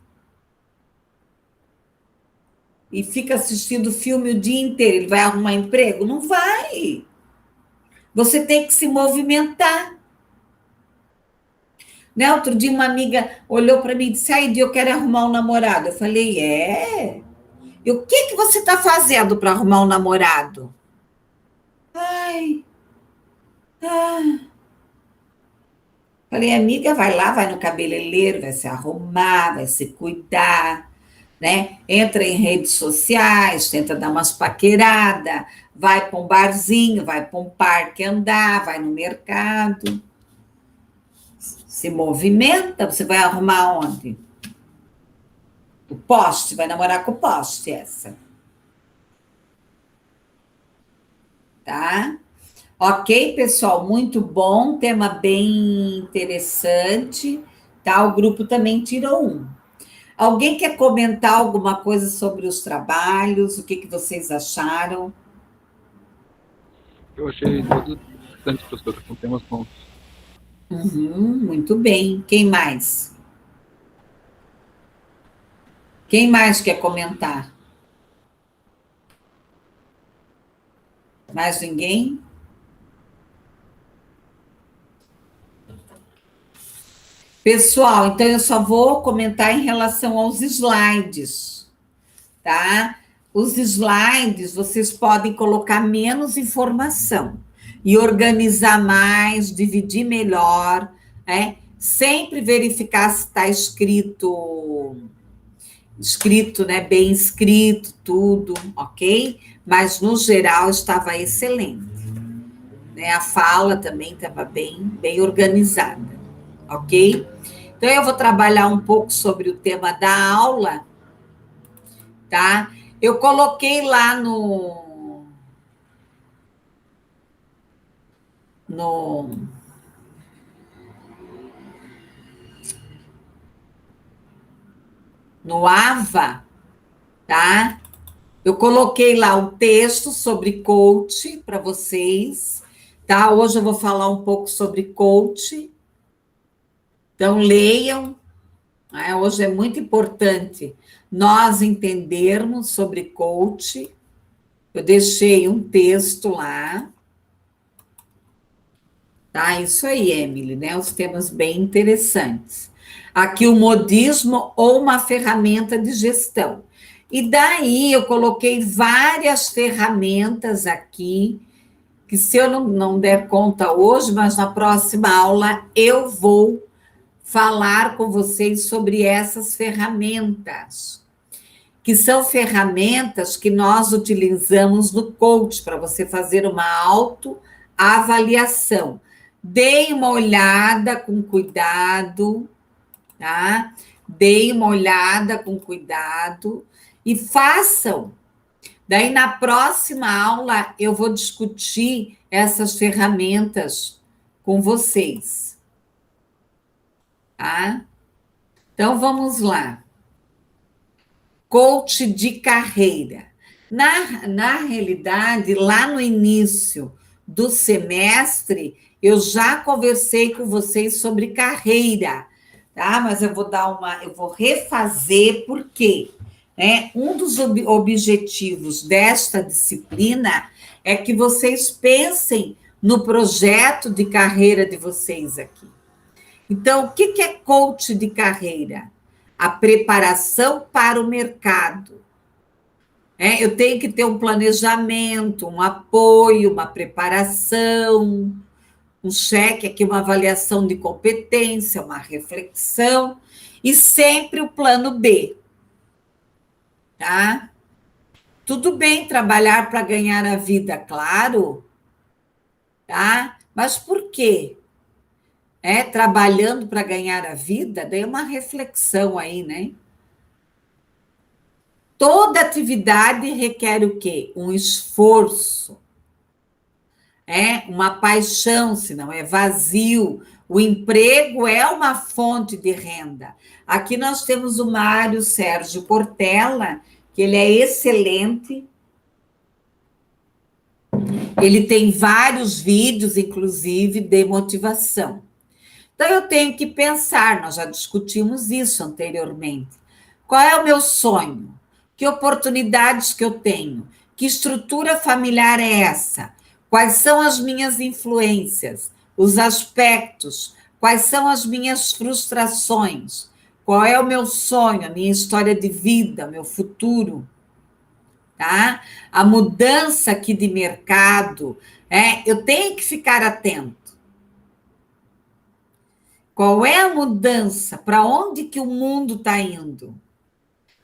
e fica assistindo filme o dia inteiro. Ele vai arrumar emprego? Não vai. Você tem que se movimentar. Né? Outro dia uma amiga olhou para mim e disse, eu quero arrumar um namorado. Eu falei, E o que você está fazendo para arrumar um namorado? Falei, amiga, vai lá, vai no cabeleireiro, vai se arrumar, vai se cuidar, né? Entra em redes sociais, tenta dar umas paqueradas, vai para um barzinho, vai para um parque andar, vai no mercado. Se movimenta, você vai arrumar onde? O poste, vai namorar com o poste, essa. Tá? Ok, pessoal, muito bom, tema bem interessante, tá? O grupo também tirou um. Alguém quer comentar alguma coisa sobre os trabalhos? O que vocês acharam? Eu achei todos interessantes, professora, com temas bons. Muito bem. Quem mais? Quem mais quer comentar? Mais ninguém? Pessoal, então eu só vou comentar em relação aos slides, tá? Os slides, vocês podem colocar menos informação e organizar mais, dividir melhor, né? Sempre verificar se está escrito, né? Bem escrito, tudo, ok? Mas, no geral, estava excelente. Né? A fala também estava bem organizada, ok? Então, eu vou trabalhar um pouco sobre o tema da aula, tá? Eu coloquei lá no AVA, tá? Eu coloquei lá o texto sobre coach para vocês, tá? Hoje eu vou falar um pouco sobre coach, Então, leiam, né? Hoje é muito importante nós entendermos sobre coach. Eu deixei um texto lá. Tá, isso aí, Emily, né? Os temas bem interessantes. Aqui o modismo ou uma ferramenta de gestão. E daí eu coloquei várias ferramentas aqui, que se eu não der conta hoje, mas na próxima aula eu vou falar com vocês sobre essas ferramentas, que são ferramentas que nós utilizamos no coach para você fazer uma autoavaliação. Deem uma olhada com cuidado, tá? Deem uma olhada com cuidado e façam. Daí, na próxima aula, eu vou discutir essas ferramentas com vocês, tá? Então, vamos lá. Coach de carreira. Na realidade, lá no início do semestre, eu já conversei com vocês sobre carreira, tá? Mas eu vou refazer, por quê? Um dos objetivos desta disciplina é que vocês pensem no projeto de carreira de vocês aqui. Então, o que é coach de carreira? A preparação para o mercado. Eu tenho que ter um planejamento, um apoio, uma preparação, um cheque aqui, uma avaliação de competência, uma reflexão, e sempre o plano B. Tá? Tudo bem trabalhar para ganhar a vida, claro, tá? Mas por quê? Trabalhando para ganhar a vida, daí uma reflexão aí, né? Toda atividade requer o quê? Um esforço, uma paixão, senão é vazio. O emprego é uma fonte de renda. Aqui nós temos o Mário Sérgio Portela, que ele é excelente. Ele tem vários vídeos, inclusive, de motivação. Então, eu tenho que pensar, nós já discutimos isso anteriormente. Qual é o meu sonho? Que oportunidades que eu tenho? Que estrutura familiar é essa? Quais são as minhas influências? Os aspectos? Quais são as minhas frustrações? Qual é o meu sonho, a minha história de vida, meu futuro? Tá? A mudança aqui de mercado, eu tenho que ficar atento. Qual é a mudança? Para onde que o mundo está indo?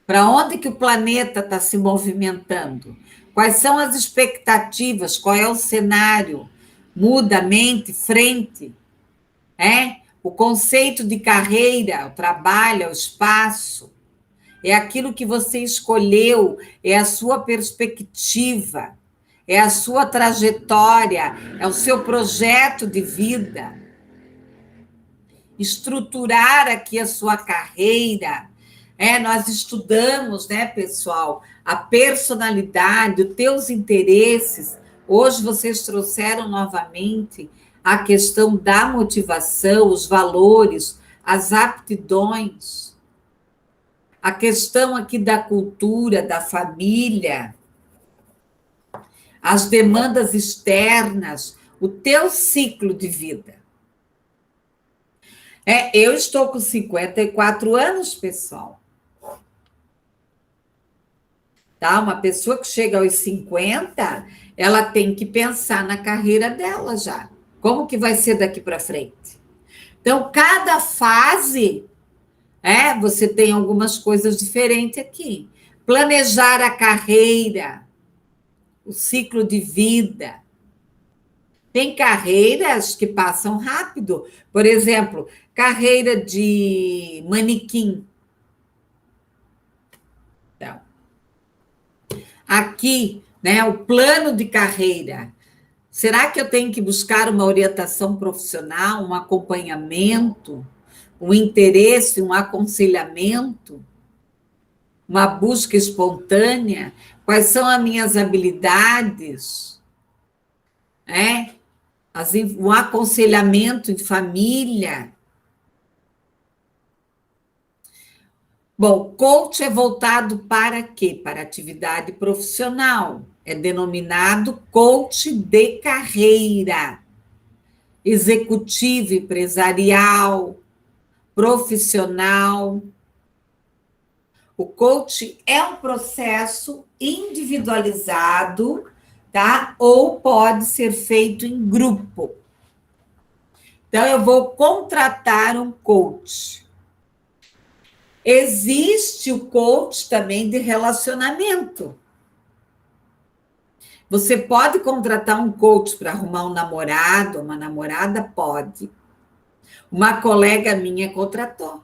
Para onde que o planeta está se movimentando? Quais são as expectativas? Qual é o cenário? Muda, mente, frente. O conceito de carreira, o trabalho, o espaço. É aquilo que você escolheu, é a sua perspectiva, é a sua trajetória, é o seu projeto de vida. Estruturar aqui a sua carreira. Nós estudamos, né, pessoal, a personalidade, os teus interesses. Hoje vocês trouxeram novamente a questão da motivação, os valores, as aptidões, a questão aqui da cultura, da família, as demandas externas, o teu ciclo de vida. Eu estou com 54 anos, pessoal. Tá? Uma pessoa que chega aos 50, ela tem que pensar na carreira dela já. Como que vai ser daqui para frente? Então, cada fase, você tem algumas coisas diferentes aqui. Planejar a carreira, o ciclo de vida. Tem carreiras que passam rápido. Por exemplo, carreira de manequim. Então, aqui, né, o plano de carreira. Será que eu tenho que buscar uma orientação profissional, um acompanhamento, um interesse, um aconselhamento, uma busca espontânea? Quais são as minhas habilidades? Um aconselhamento de família. Bom, coach é voltado para quê? Para atividade profissional. É denominado coach de carreira, executivo, empresarial, profissional. O coach é um processo individualizado, tá? Ou pode ser feito em grupo. Então, eu vou contratar um coach. Existe o coach também de relacionamento. Você pode contratar um coach para arrumar um namorado, uma namorada? Pode. Uma colega minha contratou.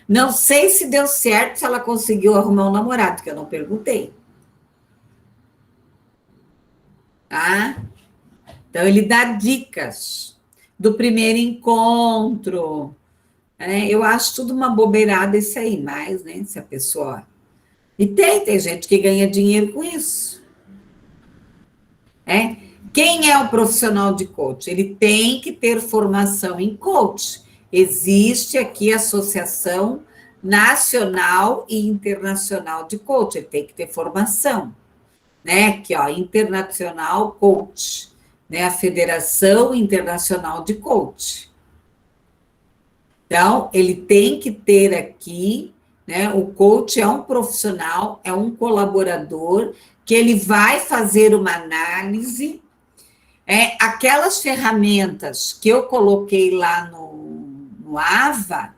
Não sei se deu certo, se ela conseguiu arrumar um namorado, que eu não perguntei. Tá? Então, ele dá dicas do primeiro encontro. Eu acho tudo uma bobeirada isso aí, mas, né, se a pessoa... E tem gente que ganha dinheiro com isso. Quem é o profissional de coach? Ele tem que ter formação em coach. Existe aqui a Associação Nacional e Internacional de Coach, ele tem que ter formação, né? Aqui, ó, Internacional Coach, né? A Federação Internacional de Coach. Então, ele tem que ter aqui, né? O coach é um profissional, é um colaborador, que ele vai fazer uma análise. Aquelas ferramentas que eu coloquei lá no AVA,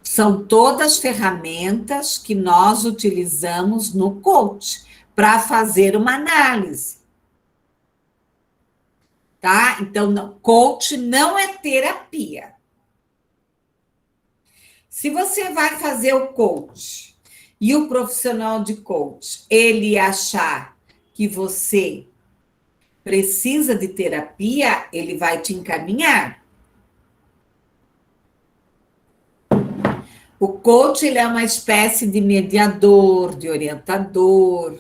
são todas ferramentas que nós utilizamos no coach para fazer uma análise. Tá? Então, coach não é terapia. Se você vai fazer o coach e o profissional de coach, ele achar que você precisa de terapia, ele vai te encaminhar. O coach, ele é uma espécie de mediador, de orientador,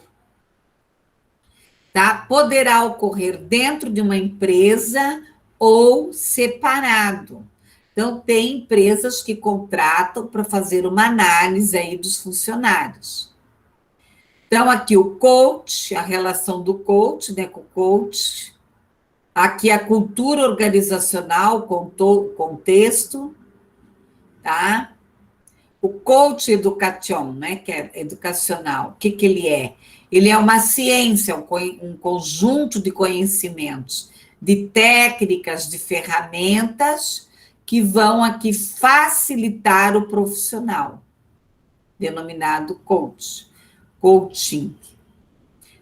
tá? Poderá ocorrer dentro de uma empresa ou separado. Então, tem empresas que contratam para fazer uma análise aí dos funcionários. Então, aqui o coach, a relação do coach, né, com o coach. Aqui a cultura organizacional, contexto, tá? O coach education, né, que é educacional, o que ele é? Ele é uma ciência, um conjunto de conhecimentos, de técnicas, de ferramentas que vão aqui facilitar o profissional, denominado coaching.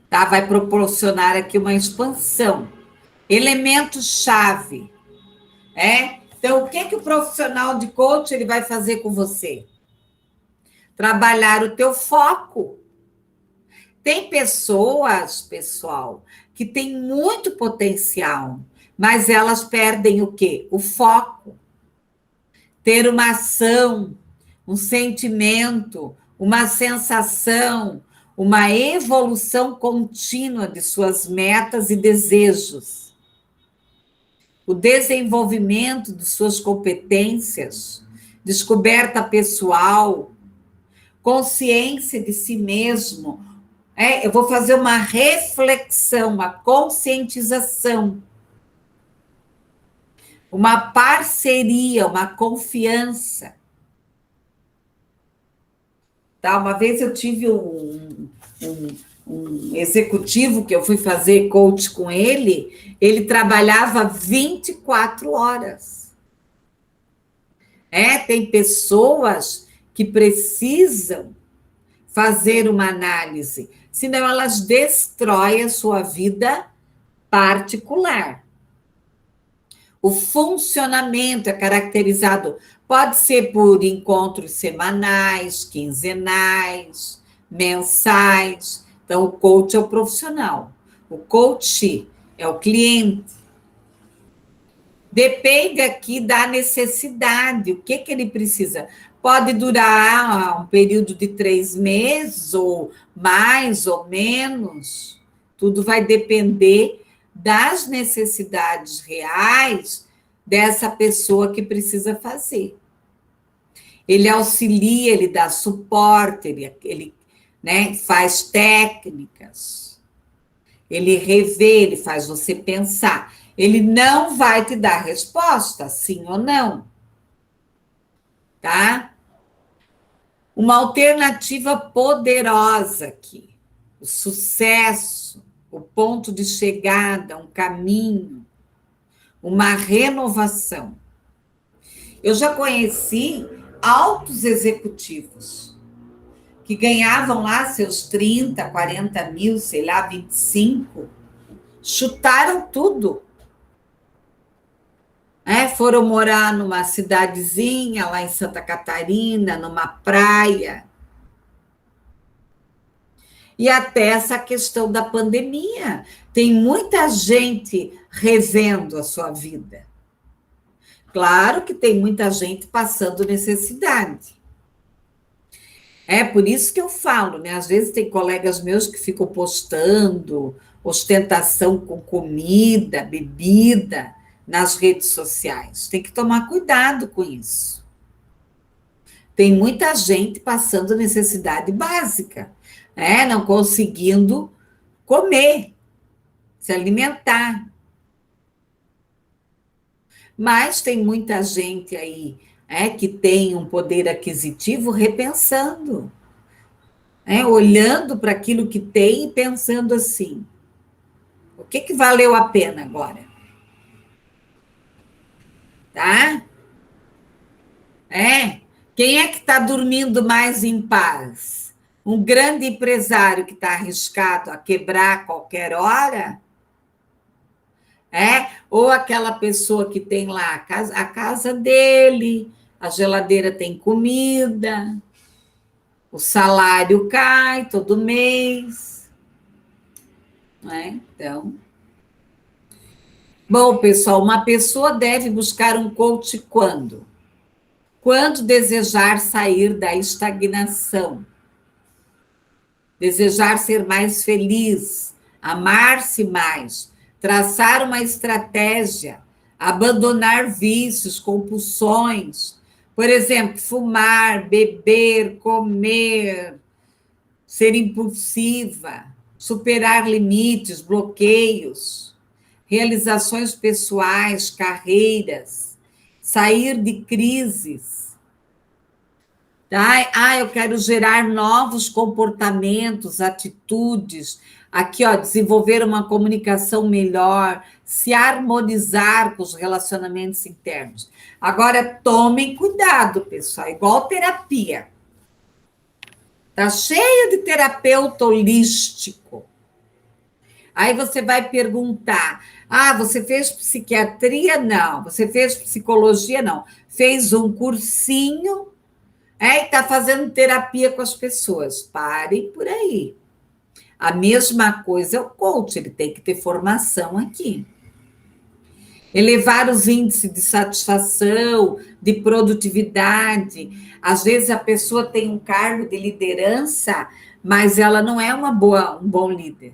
Tá? Vai proporcionar aqui uma expansão. Elementos-chave. Então, o que o profissional de coach ele vai fazer com você? Trabalhar o teu foco. Tem pessoas, pessoal, que têm muito potencial, mas elas perdem o quê? O foco. Ter uma ação, um sentimento, uma sensação, uma evolução contínua de suas metas e desejos. O desenvolvimento de suas competências, descoberta pessoal, consciência de si mesmo. Eu vou fazer uma reflexão, uma conscientização, uma parceria, uma confiança. Tá? Uma vez eu tive um executivo que eu fui fazer coach com ele trabalhava 24 horas. Tem pessoas que precisam fazer uma análise, senão elas destroem a sua vida particular. O funcionamento é caracterizado, pode ser por encontros semanais, quinzenais, mensais. Então, o coach é o profissional, o coach é o cliente. Depende aqui da necessidade, o que ele precisa. Pode durar um período de 3 meses, ou mais ou menos. Tudo vai depender das necessidades reais dessa pessoa que precisa fazer. ele auxilia, ele dá suporte, ele né, faz técnicas, ele revê, ele faz você pensar. Ele não vai te dar resposta, sim ou não. Tá? Uma alternativa poderosa aqui. O sucesso, o ponto de chegada, um caminho, uma renovação. Eu já conheci altos executivos que ganhavam lá seus 30, 40 mil, sei lá, 25, chutaram tudo. Foram morar numa cidadezinha lá em Santa Catarina, numa praia. E até essa questão da pandemia. Tem muita gente revendo a sua vida. Claro que tem muita gente passando necessidade. É por isso que eu falo, né? Às vezes tem colegas meus que ficam postando ostentação com comida, bebida nas redes sociais. Tem que tomar cuidado com isso. Tem muita gente passando necessidade básica, né? Não conseguindo comer, se alimentar. Mas tem muita gente aí que tem um poder aquisitivo repensando, olhando para aquilo que tem e pensando assim, o que valeu a pena agora? Tá? Quem é que está dormindo mais em paz? Um grande empresário que está arriscado a quebrar a qualquer hora? Ou aquela pessoa que tem lá a casa dele, a geladeira tem comida, o salário cai todo mês. Então... Bom, pessoal, uma pessoa deve buscar um coach quando? Quando desejar sair da estagnação, desejar ser mais feliz, amar-se mais, traçar uma estratégia, abandonar vícios, compulsões, por exemplo, fumar, beber, comer, ser impulsiva, superar limites, bloqueios, realizações pessoais, carreiras, sair de crises. Tá? Eu quero gerar novos comportamentos, atitudes. Aqui, desenvolver uma comunicação melhor, se harmonizar com os relacionamentos internos. Agora, tomem cuidado, pessoal, igual terapia. Tá cheio de terapeuta holístico. Aí você vai perguntar, você fez psiquiatria? Não. Você fez psicologia? Não. Fez um cursinho, e está fazendo terapia com as pessoas. Parem por aí. A mesma coisa é o coach, ele tem que ter formação aqui. Elevar os índices de satisfação, de produtividade. Às vezes a pessoa tem um cargo de liderança, mas ela não é um bom líder.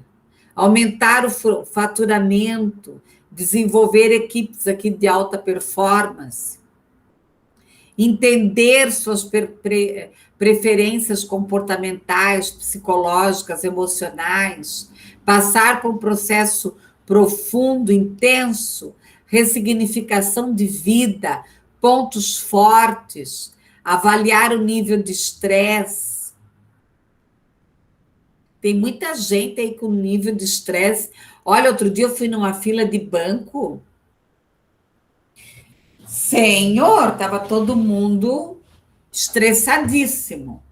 Aumentar o faturamento, desenvolver equipes aqui de alta performance, entender suas preferências comportamentais, psicológicas, emocionais, passar por um processo profundo, intenso, ressignificação de vida, pontos fortes, avaliar o nível de estresse. Tem muita gente aí com nível de estresse. Olha, outro dia eu fui numa fila de banco. Senhor, estava todo mundo estressadíssimo.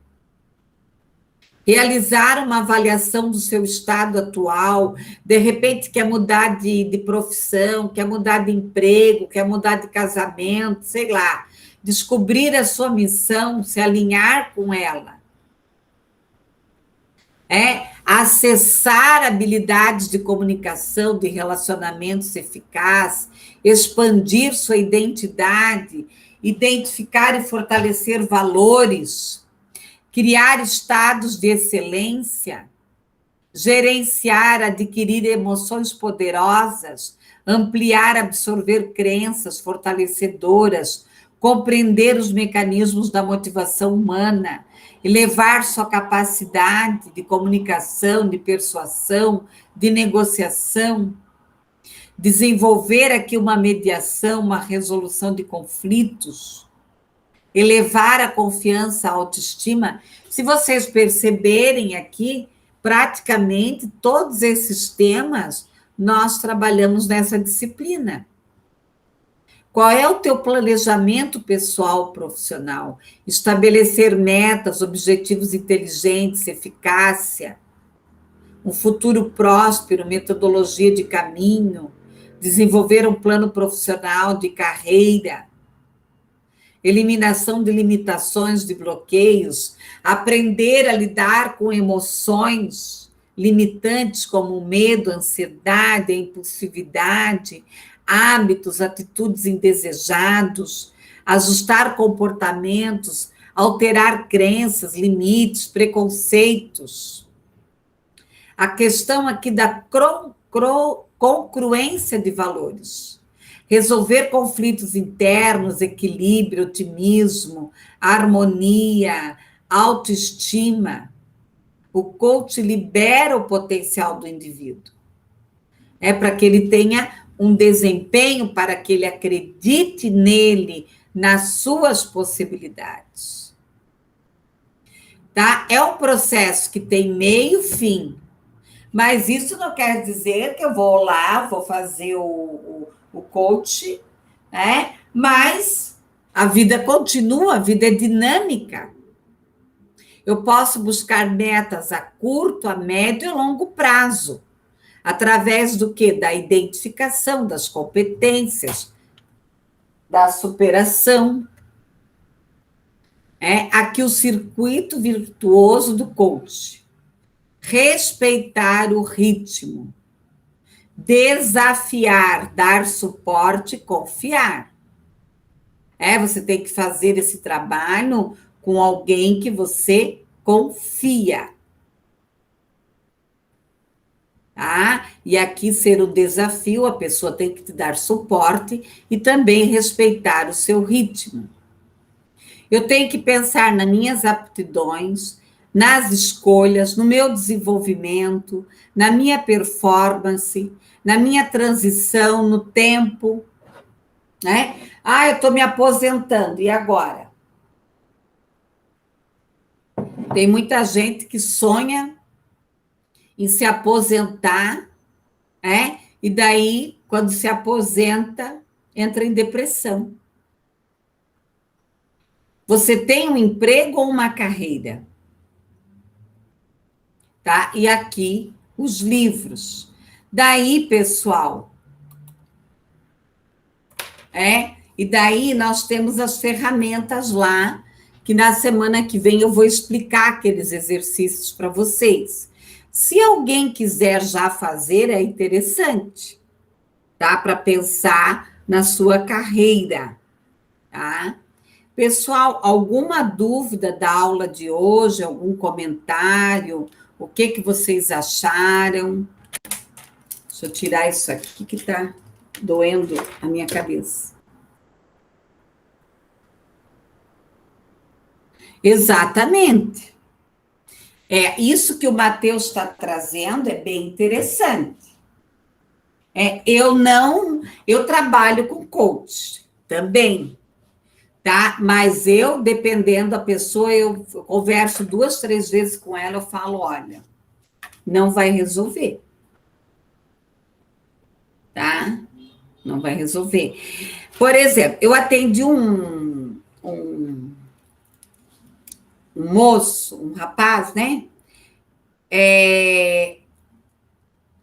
Realizar uma avaliação do seu estado atual, de repente quer mudar de profissão, quer mudar de emprego, quer mudar de casamento, sei lá. Descobrir a sua missão, se alinhar com ela. Acessar habilidades de comunicação, de relacionamentos eficazes, expandir sua identidade, identificar e fortalecer valores, criar estados de excelência, gerenciar, adquirir emoções poderosas, ampliar, absorver crenças fortalecedoras, compreender os mecanismos da motivação humana, elevar sua capacidade de comunicação, de persuasão, de negociação, desenvolver aqui uma mediação, uma resolução de conflitos, elevar a confiança, a autoestima. Se vocês perceberem aqui, praticamente todos esses temas nós trabalhamos nessa disciplina. Qual é o teu planejamento pessoal profissional? Estabelecer metas, objetivos inteligentes, eficácia, um futuro próspero, metodologia de caminho, desenvolver um plano profissional de carreira, eliminação de limitações, de bloqueios, aprender a lidar com emoções limitantes como o medo, a ansiedade, a impulsividade, hábitos, atitudes indesejados, ajustar comportamentos, alterar crenças, limites, preconceitos. A questão aqui da congruência de valores. Resolver conflitos internos, equilíbrio, otimismo, harmonia, autoestima. O coach libera o potencial do indivíduo. É para que ele tenha um desempenho, para que ele acredite nele, nas suas possibilidades. Tá? É um processo que tem meio e fim, mas isso não quer dizer que eu vou lá, vou fazer o coach, né? Mas a vida continua, a vida é dinâmica. Eu posso buscar metas a curto, a médio e a longo prazo. Através do quê? Da identificação das competências, da superação. Aqui o circuito virtuoso do coach. Respeitar o ritmo. Desafiar, dar suporte, confiar. Você tem que fazer esse trabalho com alguém que você confia. Tá? E aqui ser um desafio, a pessoa tem que te dar suporte e também respeitar o seu ritmo. Eu tenho que pensar nas minhas aptidões, nas escolhas, no meu desenvolvimento, na minha performance, na minha transição, no tempo, né? Eu estou me aposentando, e agora? Tem muita gente que sonha em se aposentar, e daí, quando se aposenta, entra em depressão. Você tem um emprego ou uma carreira? Tá? E aqui, os livros. Daí, pessoal, e daí nós temos as ferramentas lá, que na semana que vem eu vou explicar aqueles exercícios para vocês. Se alguém quiser já fazer, é interessante, tá? Para pensar na sua carreira, tá? Pessoal, alguma dúvida da aula de hoje, algum comentário? O que vocês acharam? Deixa eu tirar isso aqui que está doendo a minha cabeça. Exatamente. Isso que o Matheus está trazendo é bem interessante. Eu trabalho com coach também, tá? Mas eu, dependendo da pessoa, eu converso 2, 3 vezes com ela, eu falo, olha, não vai resolver. Tá? Não vai resolver. Por exemplo, eu atendi um moço, um rapaz, né?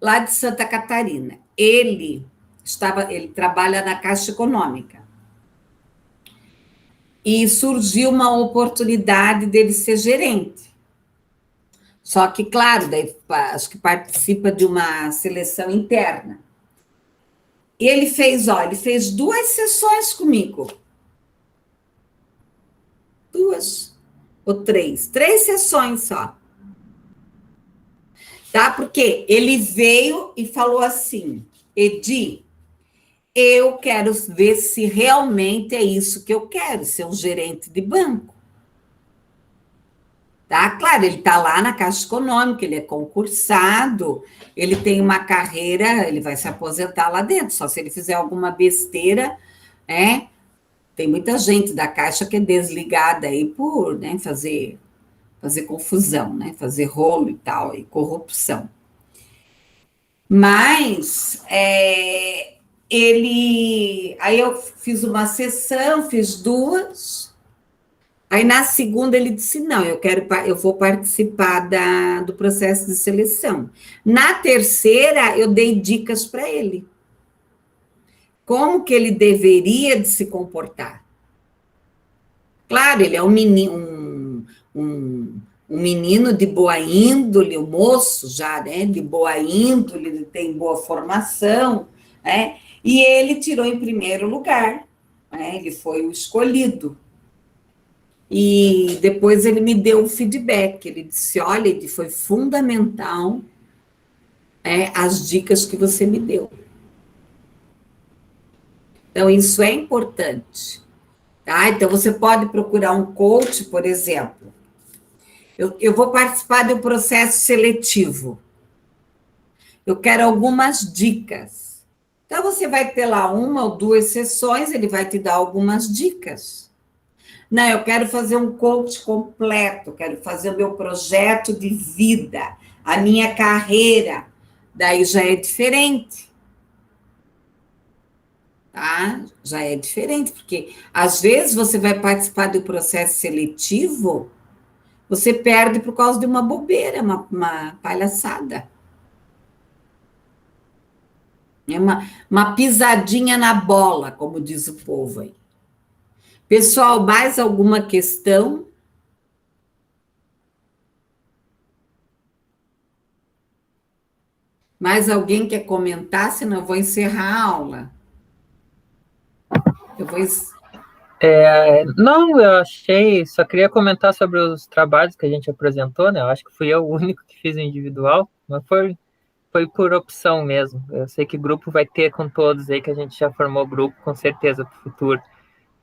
Lá de Santa Catarina. Ele trabalha na Caixa Econômica. E surgiu uma oportunidade dele ser gerente. Só que, claro, daí, acho que participa de uma seleção interna. E ele fez 2 sessões comigo. 2 ou 3. 3 sessões só. Tá? Porque ele veio e falou assim, Edi, eu quero ver se realmente é isso que eu quero, ser um gerente de banco. Tá? Claro, ele está lá na Caixa Econômica, ele é concursado, ele tem uma carreira, ele vai se aposentar lá dentro, só se ele fizer alguma besteira, né? Tem muita gente da Caixa que é desligada aí por, né, fazer confusão, né? Fazer rolo e tal, e corrupção. Mas aí eu fiz uma sessão, fiz duas. Aí na segunda ele disse: não, eu vou participar do processo de seleção. Na terceira, eu dei dicas para ele. Como que ele deveria de se comportar. Claro, ele é um menino, um menino de boa índole, um moço já, né, de boa índole, ele tem boa formação, né, e ele tirou em primeiro lugar, né, ele foi o escolhido. E depois ele me deu um feedback, ele disse: olha, Edi, foi fundamental as dicas que você me deu. Então, isso é importante. Tá? Então, você pode procurar um coach, por exemplo. Eu vou participar de um processo seletivo. Eu quero algumas dicas. Então, você vai ter lá uma ou duas sessões, ele vai te dar algumas dicas. Não, eu quero fazer um coach completo, quero fazer o meu projeto de vida, a minha carreira. Daí já é diferente. Tá? Já é diferente, porque às vezes você vai participar do processo seletivo, você perde por causa de uma bobeira, uma palhaçada. É uma pisadinha na bola, como diz o povo aí. Pessoal, mais alguma questão? Mais alguém quer comentar? Senão eu vou encerrar a aula. Não, eu achei, só queria comentar sobre os trabalhos que a gente apresentou, né? Eu acho que fui eu o único que fiz individual, mas foi por opção mesmo. Eu sei que grupo vai ter com todos aí, que a gente já formou grupo, com certeza, para o futuro.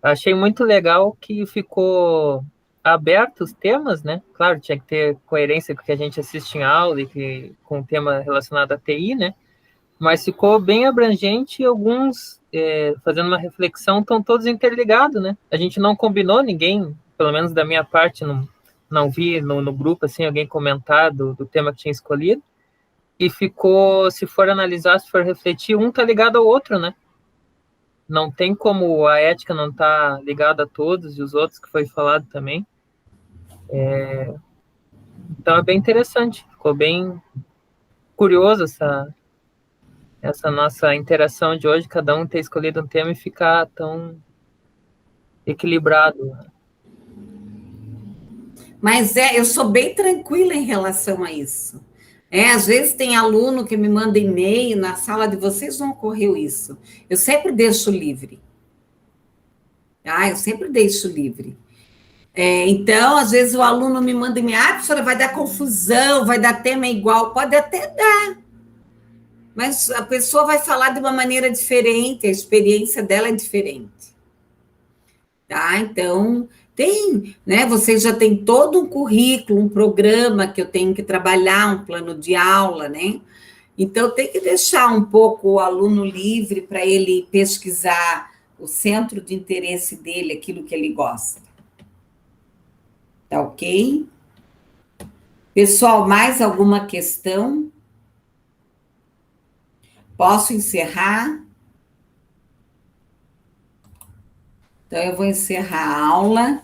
Achei muito legal que ficou aberto os temas, né? Claro, tinha que ter coerência com o que a gente assiste em aula e com o tema relacionado à TI, né? Mas ficou bem abrangente e alguns, fazendo uma reflexão, estão todos interligados, né? A gente não combinou, ninguém, pelo menos da minha parte, não vi no grupo, assim, alguém comentar do tema que tinha escolhido, e ficou, se for analisar, se for refletir, um tá ligado ao outro, né? Não tem como a ética não tá ligada a todos, e os outros que foi falado também. Então é bem interessante, ficou bem curioso essa nossa interação de hoje, cada um ter escolhido um tema e ficar tão equilibrado. Mas eu sou bem tranquila em relação a isso. Às vezes tem aluno que me manda e-mail, na sala de vocês não ocorreu isso. Eu sempre deixo livre. Eu sempre deixo livre. Então, às vezes o aluno me manda e-mail: professora, vai dar confusão, vai dar tema igual. Pode até dar. Mas a pessoa vai falar de uma maneira diferente, a experiência dela é diferente. Tá? Então, né? Vocês já têm todo um currículo, um programa que eu tenho que trabalhar, um plano de aula, né? Então, tem que deixar um pouco o aluno livre para ele pesquisar o centro de interesse dele, aquilo que ele gosta. Tá ok? Pessoal, mais alguma questão? Posso encerrar? Então, eu vou encerrar a aula.